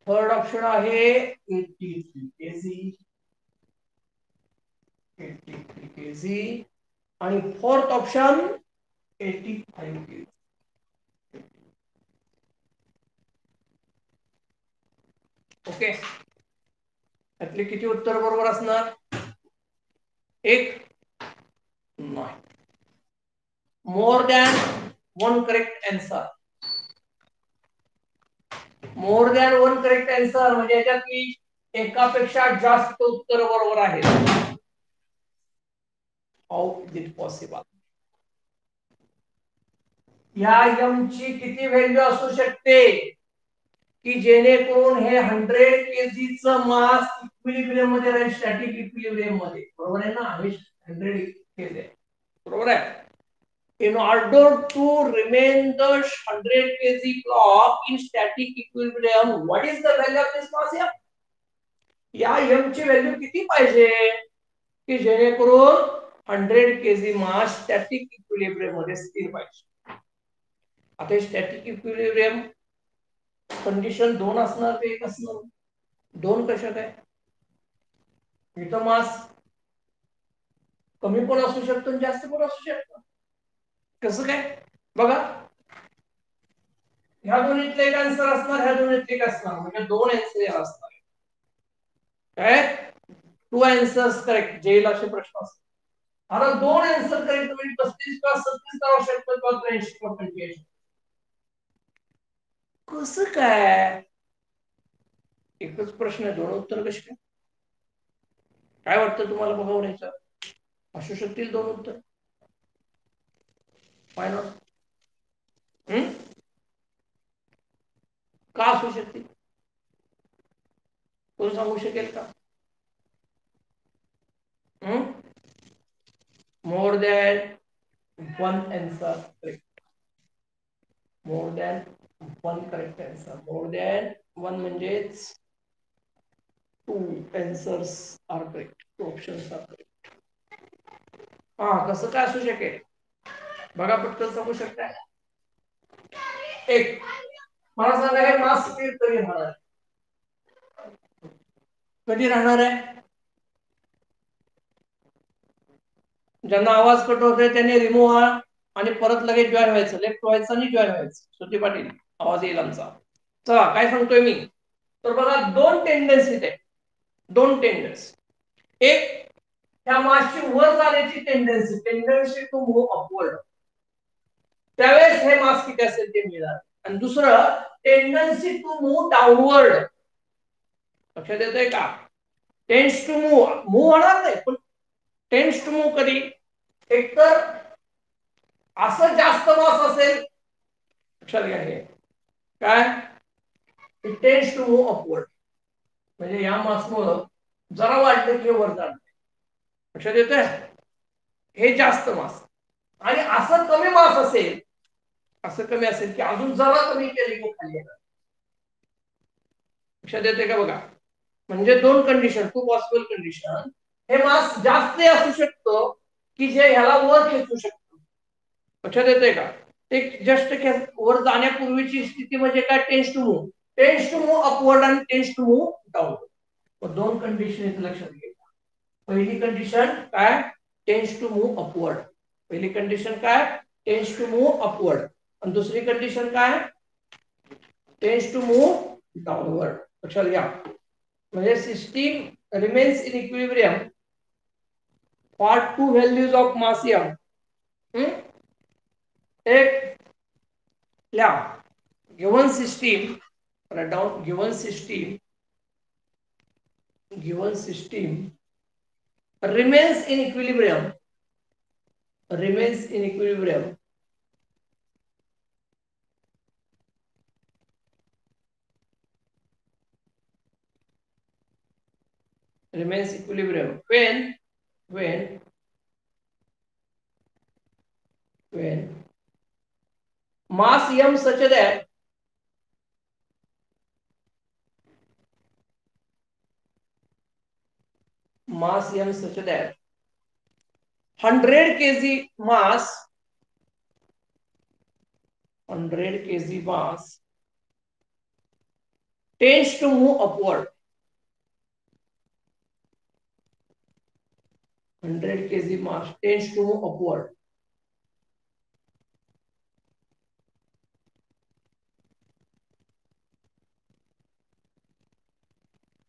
Third option आहे 83 kg आणि fourth option 85 kg. Okay, यातले किती उत्तर बरोबर असणार? एक नाही. मोर than one correct answer. More than one correct answer म्हणजे याच्यातली एकापेक्षा जास्त उत्तर बरोबर आहेत. How is it possible? या m ची किती व्हॅल्यू असू शकते की जेणेकरून हे 100 kg च मास इक्विलिब्रियम मध्ये राहील, स्टॅटिक इक्विलिब्रियम मध्ये. बरोबर आहे ना? 100 kg बरोबर आहे. In order to remain the 100 kg block in static equilibrium, what is the value of this mass m? या m ची व्हॅल्यू किती पाहिजे की जेणेकरून 100 kg मास स्टॅटिक इक्विलिब्रियम मध्ये स्थिर पाहिजे. आता स्टॅटिक इक्विलिब्रियम कंडिशन 2 असणार ते 1 असणार? 2 कशात आहे? इथं मास कमी पण असू शकतो आणि जास्त पण असू शकतो. कसं काय बघा, ह्या दोन्हीतले एक आन्सर असणार, ह्या दोन्हीतले एक असणार, म्हणजे 2 आन्सर असणार. काय 2 आन्सर्स करेक्ट जेल असे प्रश्न असतात. आता 2 आन्सर करेक्ट म्हणजे 35 किंवा 36 राहू शकतो किंवा 83 किंवा 85. कसं काय? एकच प्रश्न आहे, 2 उत्तर कशी काय? काय वाटतं तुम्हाला बघावं याचं? असू शकतील 2 उत्तर. Why not? का असू शकतील? कोण सांगू शकेल का? More than one answer correct. More than one correct answer. More than one म्हणजेच 2 answers are correct. 2 options are correct. हा, कसं काय असू शकेल बघा, पटकन सांगू शकता? एक मला सांगा, हे मास स्थिर कधी राहणार? कधी राहणार आहे? ज्यांना आवाज कट होतोय त्याने रिमूव्ह व्हा आणि परत लगेच जॉईन व्हायचं. लेफ्ट व्हायचं आणि जॉईन व्हायचं. श्रुती पाटील आवाज येईल आमचा. चला, काय सांगतोय मी? तर बघा, 2 टेंडन्सी आहेत. 2 टेंडन्सी. एक, ह्या मासची वर जाण्याची टेंडन्सी टू मूव्ह अपवर्ड. त्यावेळेस हे मास किती असेल ते मिळणार. आणि दुसरं, टेंडन्सी टू मूव्ह डाऊनवर्ड. लक्षात येतंय का? टेंड्स टू मूव्ह होणार नाही, पण टेंड्स टू मूव्ह कधी? एकतर असं जास्त मास असेल, लक्षात घ्या हे काय, it tends to move upward. म्हणजे या मासमुळे जरा वाढलं की वर जाणार. लक्षात येतंय? हे जास्त मास. आणि असं कमी मास असेल, असं कमी असेल की अजून जरा कमी केले की खाली येणार. लक्षात येते का? बघा, म्हणजे 2 कंडिशन, 2 पॉसिबल कंडिशन. हे मास जास्त असू शकतो की जे ह्याला वर खेचू शकतो. लक्षात येते का? ते जस्ट वर जाण्यापूर्वीची स्थिती म्हणजे काय? Tends to move. Tends to move upward आणि tends to move downward. 2 condition इथे लक्षात घ्यायच्या. पहिली कंडिशन काय? Tends to move upward. पहिली कंडिशन काय? Tends to move upward. आणि दुसरी कंडिशन काय? Tends to move downward. लक्षात घ्या. म्हणजे system remains in equilibrium for 2 values of mass m एक yeah, given system, write down given system remains in equilibrium, remains in equilibrium remains equilibrium when when mass m such that mass m such that 100 kg mass 100 kg mass tends to move upward. 100 kg mass tends to move upward.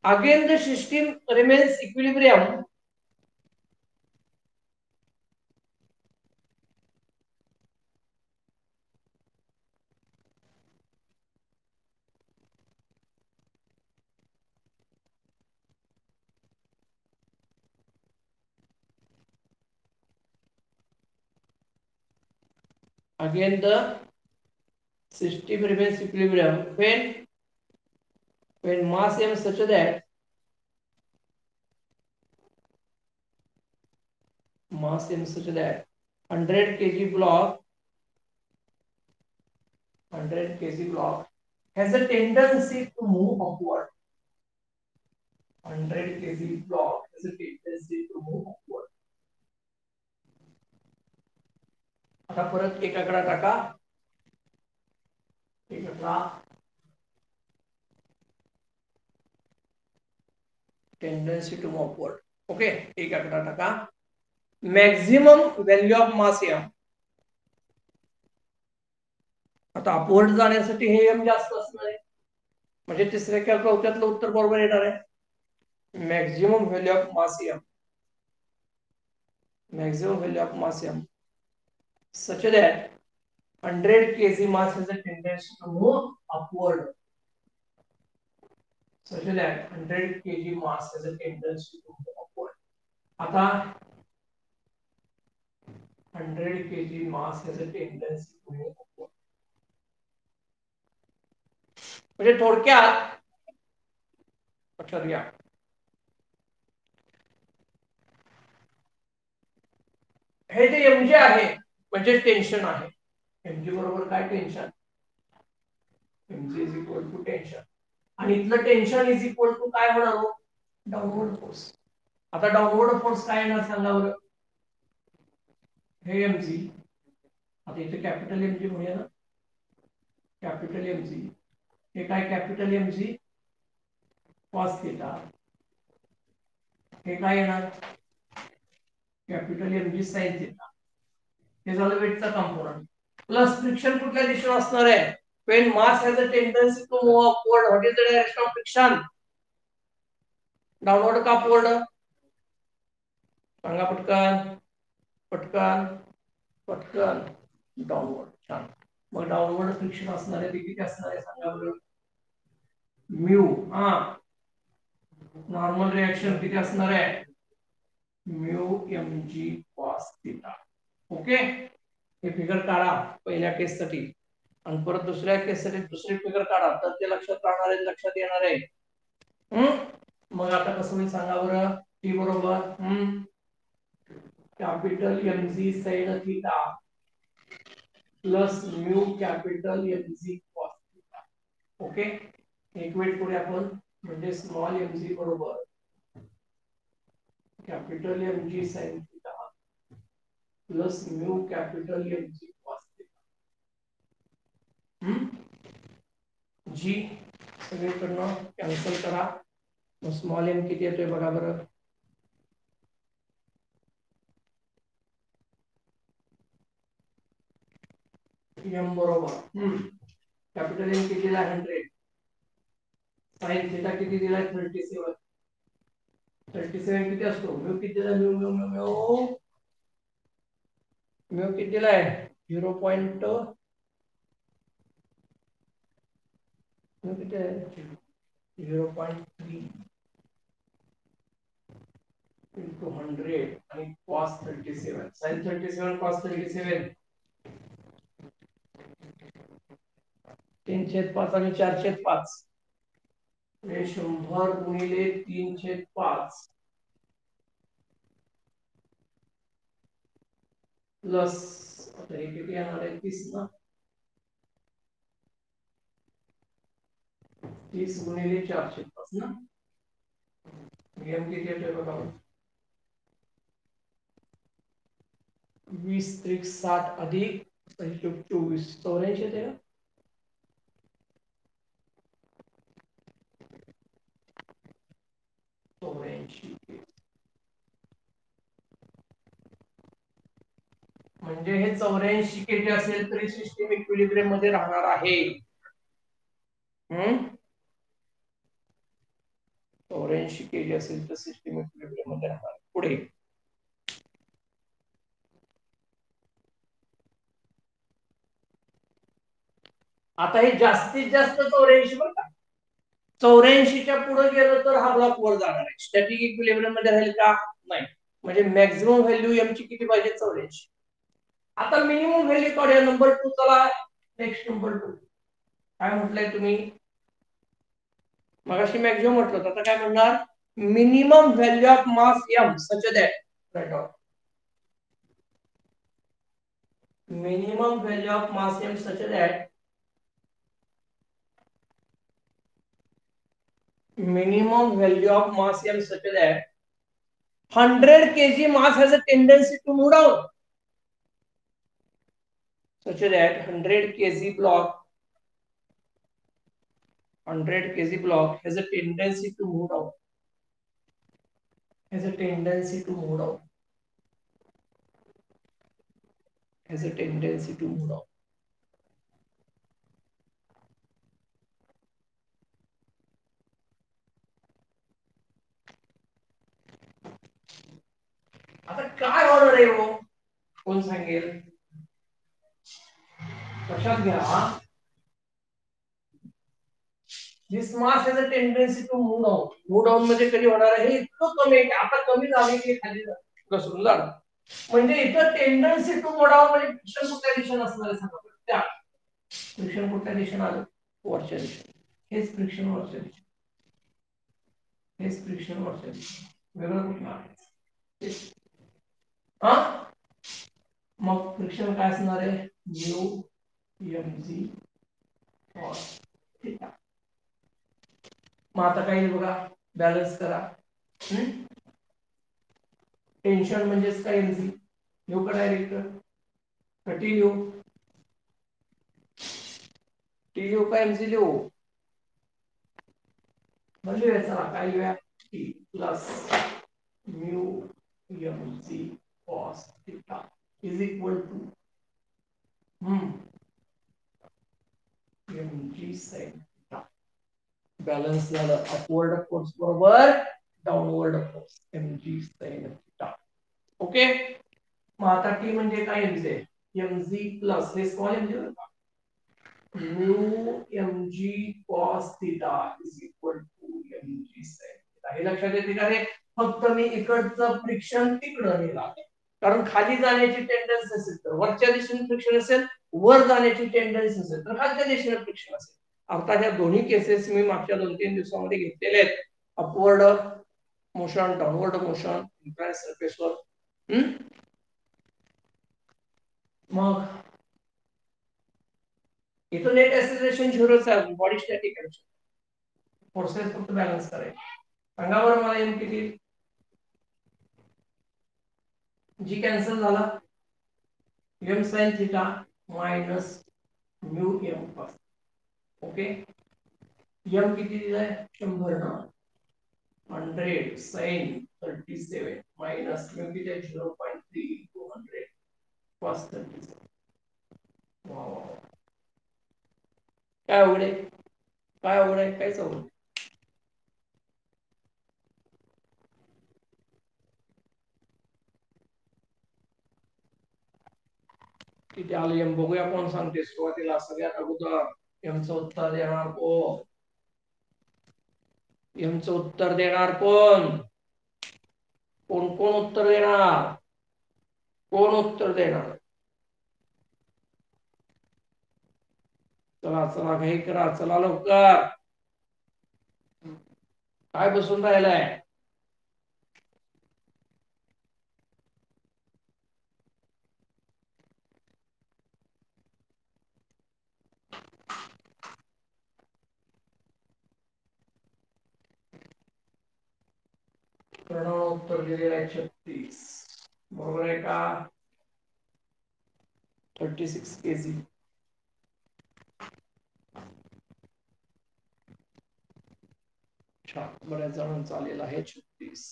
Again, the system remains equilibrium. Again, the system remains equilibrium when mass m such that 100 kg block 100 kg block has a tendency to move upward. 100 kg block has a tendency to move upward. आता परत एक आकडा टाका. एक आकडा tendency to move upward. Okay, एक आकडा टाका. Maximum value of mass m. आता अपवर्ड जाण्यासाठी हे m जास्त असणार आहे, म्हणजे तिसऱ्या किंवा चौथ्यातलं उत्तर बरोबर येणार आहे. Maximum value of mass m, maximum value of mass m such that 100 kg mass has a tendency to move upward. Such that 100 kg mass has a tendency to move upward. आता 100 kg mass has a tendency to move upward. म्हणजे थोडक्यात लक्षात घ्या, हे जे mg आहे म्हणजे tension आहे. mg बरोबर काय tension, mg is equal to tension, आणि इथलं टेन्शन इज इक्वल टू काय होणार, डाऊनवर्ड फोर्स. आता डाऊनवर्ड फोर्स काय येणार सांगा बरं. हे mg, आता इथे कॅपिटल mg म्हणूया ना, कॅपिटल mg, हे काय कॅपिटल mg cos थीटा, हे काय येणार कॅपिटल mg sin थीटा. हे झालं वेटचा कंपोनंट. प्लस फ्रिक्शन कुठल्या दिशेने असणार आहे, when mass has a tendency to move upward, what is the direction of friction, downward का अपवर्ड, सांगा पटकन पटकन पटकन. डाऊनवर्ड. छान. मग डाऊनवर्ड फ्रिक्शन असणार आहे ते किती असणार आहे सांगा बरं. म्यू. हा, नॉर्मल रिएक्शन किती असणार आहे, mu mg cos theta. Okay, हे फिगर काढा पहिल्या केस साठी, आणि परत दुसऱ्या केस साठी दुसरी फिगर काढा, तर ते लक्षात राहणार आहे, लक्षात येणार आहे. मग आता कसं होईल सांगा बरं. टी बरोबर capital mg sin theta plus mu capital mg cos theta. Okay, एक वेट करूया आपण, म्हणजे स्मॉल mg बरोबर capital mg sin theta plus mu capital mg cos theta. जी सगळीकडनं कॅन्सल करा, मग स्मॉल m किती येतोय बघा बरं. m बरोबर कॅपिटल m किती दिला 100, sin थीटा किती दिलाय 37. 37 किती असतो, म्यू किती दिला, mu mu mu mu mu किती दिलाय 0.3 into 100 आणि cos 37 sin 37 cos 37 3/5 आणि 4/5 म्हणजे 100 गुणिले 3/5 प्लस आता हे किती येणार आहे 30 ना 30 गुणिले 4/5 ना एम किती येतोय बघा 20 त्रिक 60 अधिक 24 84 येते का 84 म्हणजे हे 84 केजी असेल तरी सिस्टीम इक्विलिब्रियम मध्ये राहणार आहे 84 केजी असेल तर सिस्टीम इक्विलिब्रियम मध्ये राहणार पुढे आता हे जास्तीत जास्त 84 बरं का 84च्या पुढे गेलो तर हा ब्लॉक वर जाणार आहे स्टॅटिक इक्विलिब्रियम मध्ये राहील का नाही म्हणजे मॅक्सिमम व्हॅल्यू एम ची किती पाहिजे 84 आता मिनिमम व्हॅल्यू काढूया नंबर 2 चला नेक्स्ट नंबर 2 काय म्हटलंय तुम्ही मगाशी मॅक्सिमम म्हटलं होतं आता काय म्हणणार minimum value of mass am such that minimum value of mass m such that minimum value of mass m such that 100 kg mass has a tendency to move down such that 100 kg block has a tendency to move down has a tendency to move down has a tendency to move down आता काय होणार आहे हो कोण सांगेल लक्षात घ्या this mass has a tendency to move down move down मध्ये कधी होणार आहे हे इतकं कमी आहे आता कमी झाले की खाली घसरून जाणार म्हणजे इथं टेंडन्सी टू मूव डाऊन म्हणजे फ्रिक्शन कुठल्या दिशेने असणार आहे सांगा त्या फ्रिक्शन कुठल्या दिशेने आलं वरच्या दिशेने हेच फ्रिक्शन वरच्या दिशेने हेच फ्रिक्शन वरच्या दिशेने वेगळं कुठलं आहे हा मग फ्रिक्शन काय असणार आहे म्यू mg cos थीटा मग आता काय बघा बॅलन्स करा टेन्शन म्हणजेच काय mg लिहू का डायरेक्ट टी लिहू टी लिहू का mg लिहू म्हणजे चला काय लिहूया T plus mu mg cos theta is equal to mg sin theta balance झालं अपवर्ड फोर्स बरोबर downward force mg sin theta okay मग आता टी म्हणजे काय mg प्लस हे small mg mu mg cos theta is equal to mg sin theta हे लक्षात येते का रे फक्त मी इकडचं फ्रिक्शन तिकडं नेला कारण खाली जाण्याची टेंडन्सी असेल तर वरच्या दिशेने फ्रिक्शन असेल वर जाण्याची टेंडन्सी असेल तर खालच्या दिशेने फ्रिक्शन असेल आता ह्या दोन्ही केसेस मी मागच्या 2-3 दिवसांमध्ये घेतलेले आहेत upward motion downward motion infrared सरफेसवर मग इथं नेट एक्सेलरेशन 0च आहे बॉडी स्टॅटिक आहे फोर्सेस फक्त बॅलन्स करायचे सांगा बरं मला एम किती जी कॅन्सल झाला m sin theta minus mu m cos okay m किती दिलाय 100 ना 100 sin 37 मायनस म्यू किती आहे 0.3 into 100 cos 37 वाव काय अवघड आहे काय अवघड आहे कायच अवघड किती आलं एम बघूया कोण सांगते सुरुवातीला सगळ्यात अगोदर एमचं उत्तर देणार कोण एमचं उत्तर देणार कोण कोण कोण उत्तर देणार कोण उत्तर देणार चला चला घाई करा चला लवकर काय बसून राहिलाय प्रणव उत्तर दिलेलं आहे 36 बरोबर आहे का 36 kg छान बऱ्याच जणांचा आलेला आहे 36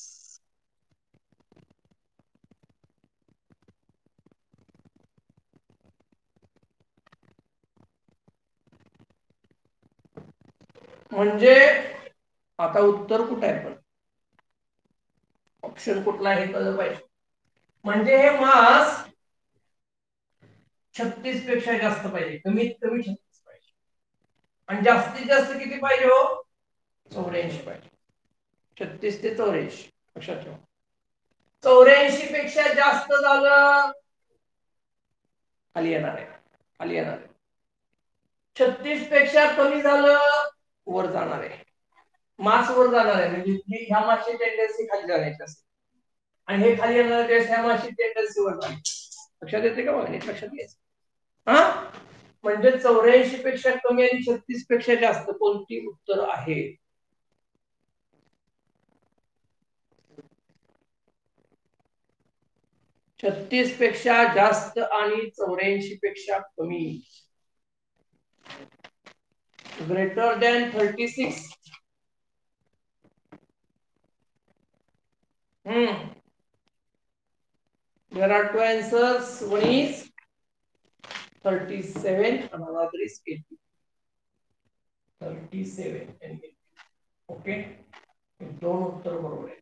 म्हणजे आता उत्तर कुठे आहे पण ऑप्शन कुठला आहे कळलं पाहिजे म्हणजे हे मास 36 पेक्षा जास्त पाहिजे कमीत कमी 36 पाहिजे आणि जास्तीत जास्त किती पाहिजे हो 84 पाहिजे 36 ते 84 लक्षात ठेवा 84 पेक्षा जास्त झालं खाली येणार आहे खाली येणार आहे 36 पेक्षा कमी झालं वर जाणार आहे मास वर जाणार आहे म्हणजे ह्या मासची टेंडन्सी खाली जाण्याची असते आणि हे खाली येणार आहे ह्या मासची टेंडन्सी वर जाण्याची लक्षात येते का बघा लक्षात घ्यायचं हा म्हणजे 84 पेक्षा कमी आणि 36 पेक्षा जास्त कोणती उत्तर आहे 36 पेक्षा जास्त आणि 84 पेक्षा कमी greater than 36 there are two answers one is 37 and another is 80 37 and 80 okay दोन उत्तर बरोबर आहे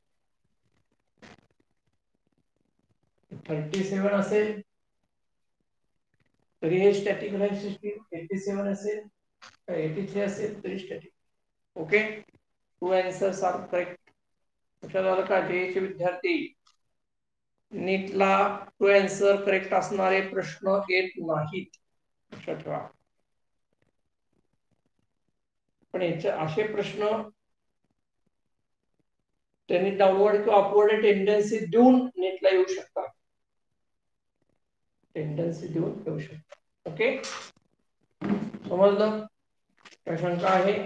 37 असेल तरी हे स्टॅटिक राहील सिस्टीम 87 असेल 83 असेल तरी static okay two answers are correct लक्षात आलं का जेचे विद्यार्थी नीटला टू आन्सर करेक्ट असणारे प्रश्न येत नाहीत लक्षात ठेवा पण याचे असे प्रश्न त्यांनी डाउनवर्ड किंवा अपवर्ड टेंडन्सी देऊन नीटला येऊ शकतात टेंडन्सी देऊन येऊ शकतात ओके समजलं काय शंका आहे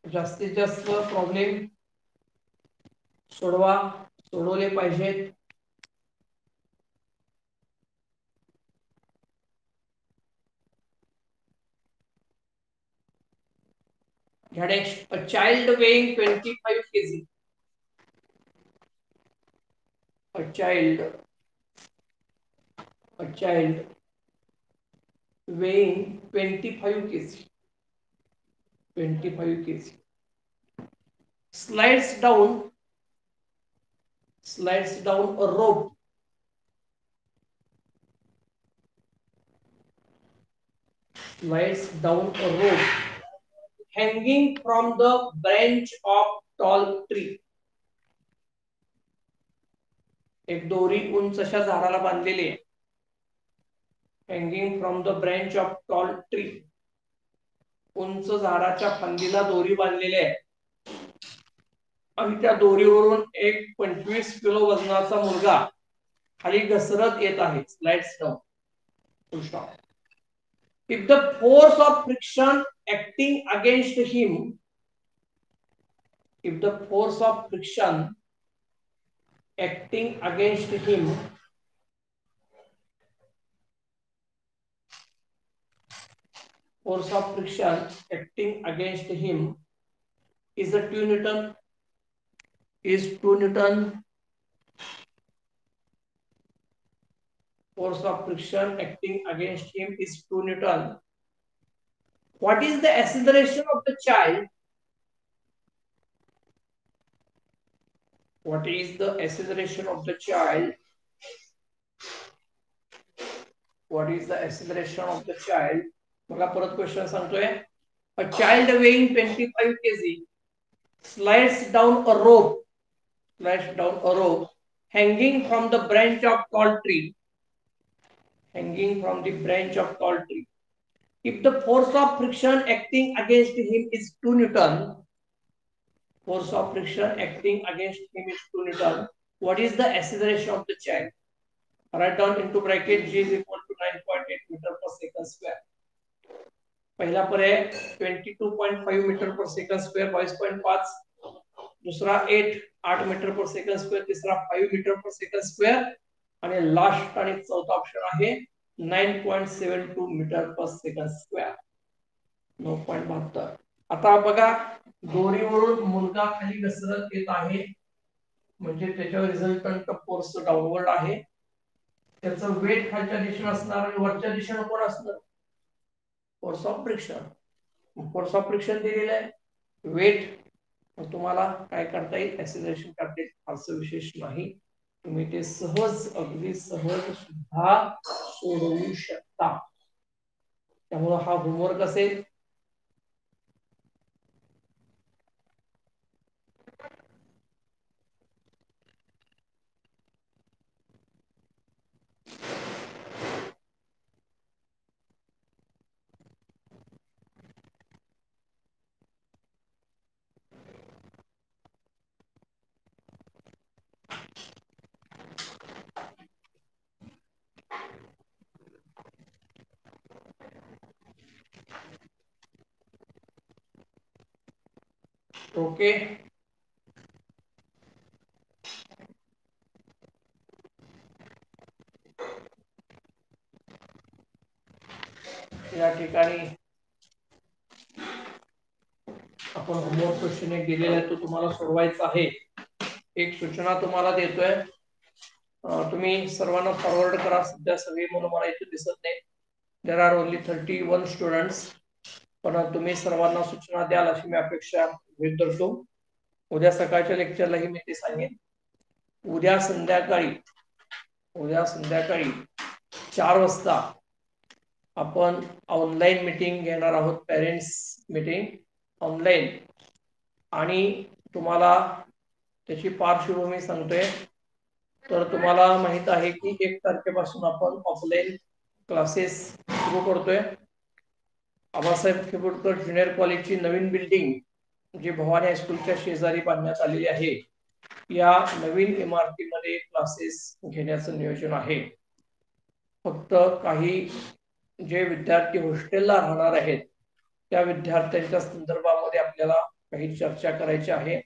जास्तीत जास्त प्रॉब्लेम सोडवा सोडवले पाहिजेत next a child weighing 25 kg a child weighing 25 kg 25 kg slides down a rope hanging from the branch of tall tree एक दोरी उंच अशा झाडाला बांधलेली आहे hanging from the branch of tall tree उंच झाडाच्या फांदीला दोरी बांधलेली आहे आणि त्या दोरीवरून एक 25 किलो वजनाचा मुलगा खाली घसरत येत आहे slides down if the force of friction acting against him if the force of friction acting against him force of friction acting against him is a 2 Newton is 2 Newton force of friction acting against him is 2 Newton what is the acceleration of the child what is the acceleration of the child what is the acceleration of the child. मला परत question सांगतोय. A child weighing 25 kg slides down a rope hanging from the branch of tall tree. If the force of friction acting against him is 2 Newton, what is the acceleration of the child? Write down into bracket g is equal to 9.8 meter per second square. पहिला पर्याय 22.5 metre पर second square 22.5, दूसरा 8 metre पर second square, तीसरा 5 metre पर second square आणि last आणि चौथा option आहे 9.72 metre पर second square. 9.72. आता बघा, दोरीवरून मुलगा खाली घसरत येत आहे म्हणजे त्याच्यावर रिझल्टंट फोर्स डाऊनवर्ड आहे. त्याचं वेट खालच्या दिशेने असणार आणि वरच्या दिशेने कोण असणार? फोर्स ऑफ फ्रिक्शन दिलेलं आहे. वेट तुम्हाला काय करता येईल, ऍक्सिलरेशन करता येईल, फारसं विशेष नाही. तुम्ही ते अगदी सहज सुद्धा सोडवू शकता. त्यामुळे हा होमवर्क असेल. ओके, या ठिकाणी आपण होमवर्क क्वेश्चन एक दिलेला आहे, तो तुम्हाला सोडवायचा आहे. एक सूचना तुम्हाला देतोय, तुम्ही सर्वांना फॉरवर्ड करा. सध्या सगळी मुलं मला इथे दिसत नाही. देर आर ओनली 31 स्टुडंट्स, पण तुम्ही सर्वांना सूचना द्याल अशी मी अपेक्षा व्यक्त करतो. उद्या सकाळच्या लेक्चरलाही मी ते सांगेन. उद्या संध्याकाळी 4 वाजता आपण ऑनलाईन मीटिंग घेणार आहोत, पेरेंट्स मीटिंग ऑनलाईन. आणि तुम्हाला त्याची पार्श्वभूमी सांगतोय. तर तुम्हाला माहित आहे की 1 तारखेपासून आपण ऑफलाईन क्लासेस सुरू करतोय. आबासाहेब खेबुडकर ज्युनियर कॉलेजची नवीन बिल्डिंग जी भवानी हायस्कूलच्या शेजारी बांधण्यात आलेली आहे, या नवीन इमारतीमध्ये क्लासेस घेण्याचं नियोजन आहे. फक्त काही जे विद्यार्थी हॉस्टेलला राहणार आहेत त्या विद्यार्थ्यांच्या संदर्भामध्ये आपल्याला काही चर्चा करायची आहे.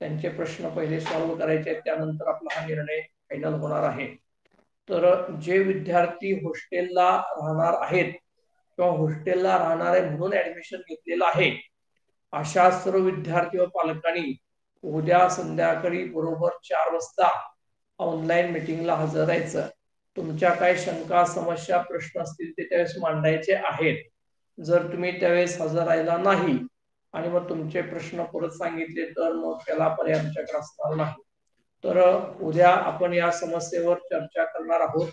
त्यांचे प्रश्न पहिले सॉल्व्ह करायचे आहेत, त्यानंतर आपला हा निर्णय फायनल होणार आहे. तर जे विद्यार्थी हॉस्टेलला राहणार आहेत किंवा हॉस्टेलला राहणार आहे म्हणून ऍडमिशन घेतलेलं आहे, अशा सर्व विद्यार्थी व पालकांनी उद्या संध्याकाळी बरोबर 4 वाजता ऑनलाईन मीटिंगला हजर राहायचं. तुमच्या काय शंका, समस्या, प्रश्न असतील ते त्यावेळेस मांडायचे आहेत. जर तुम्ही त्यावेळेस हजर राहिला नाही आणि मग तुमचे प्रश्न परत सांगितले तर मग त्याला पर्याय आमच्याकडे असणार नाही. तर उद्या आपण या समस्येवर चर्चा करणार आहोत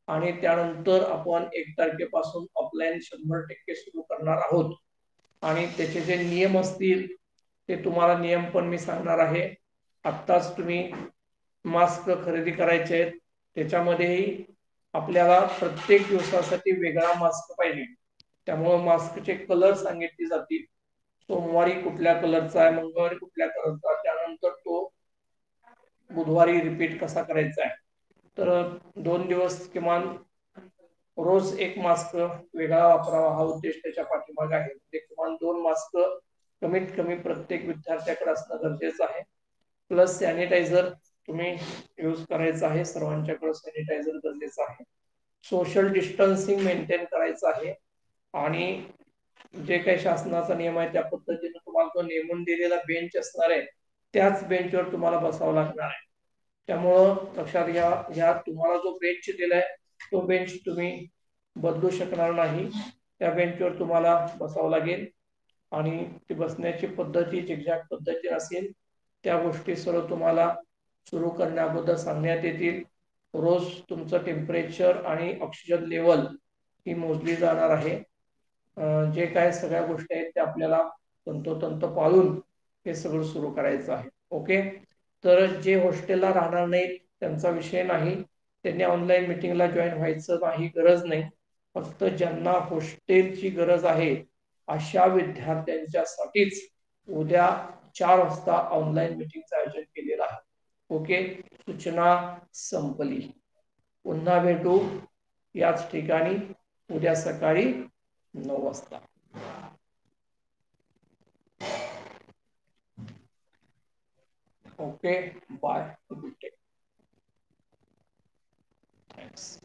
आणि त्यानंतर आपण 1 तारखेपासून ऑफलाईन 100% सुरू करणार आहोत. आणि त्याचे जे नियम असतील ते तुम्हाला नियम पण मी सांगणार आहे. आत्ताच तुम्ही मास्क खरेदी करायचे आहेत, त्याच्यामध्येही आपल्याला प्रत्येक दिवसासाठी वेगळा मास्क पाहिजे. त्यामुळे मास्कचे कलर सांगितले जातील. सोमवारी कुठल्या कलरचा आहे, मंगळवारी कुठल्या कलरचा, त्यानंतर तो बुधवारी रिपीट कसा करायचा आहे. तर 2 दिवस किमान रोज 1 मास्क वेगळा वापरावा हा उद्देश त्याच्या पाठीमागे आहे. किमान 2 मास्क कमीत कमी प्रत्येक विद्यार्थ्याकडे असणं गरजेचं आहे. प्लस सॅनिटायझर तुम्ही यूज करायचा आहे, सर्वांच्याकडे सॅनिटायझर गरजेचं आहे. सोशल डिस्टन्सिंग मेंटेन करायचं आहे आणि जे काही शासनाचा नियम आहे त्या पद्धतीने तुम्हाला तो नेमून दिलेला बेंच असणार आहे त्याच बेंचवर तुम्हाला बसावं लागणार आहे. त्यामुळं लक्षात घ्या, तुम्हाला जो बेंच दिलाय तो बेंच तुम्ही बदलू शकणार नाही. त्या बेंचवर तुम्हाला बसावं लागेल आणि ती बसण्याची पद्धती झिगझॅग पद्धती असेल. त्या गोष्टी सर्व तुम्हाला सुरू करण्याबद्दल सांगण्यात येतील. रोज तुमचं टेम्परेचर आणि ऑक्सिजन लेवल ही मोजली जाणार आहे. जे काय सगळ्या गोष्टी आहेत ते आपल्याला तंतोतंत पाळून हे सगळं सुरू करायचं आहे. ओके, तर जे हॉस्टेलला राहणार नाहीत त्यांचा विषय नाही, त्यांनी ऑनलाईन मीटिंगला जॉईन व्हायचं नाही, गरज नाही. फक्त ज्यांना हॉस्टेलची गरज आहे अशा विद्यार्थ्यांच्यासाठीच उद्या 4 वाजता ऑनलाईन मीटिंगचं आयोजन केलेलं आहे. ओके, सूचना संपली. पुन्हा भेटू याच ठिकाणी उद्या सकाळी 9 वाजता. Okay, bye, good day. Thanks.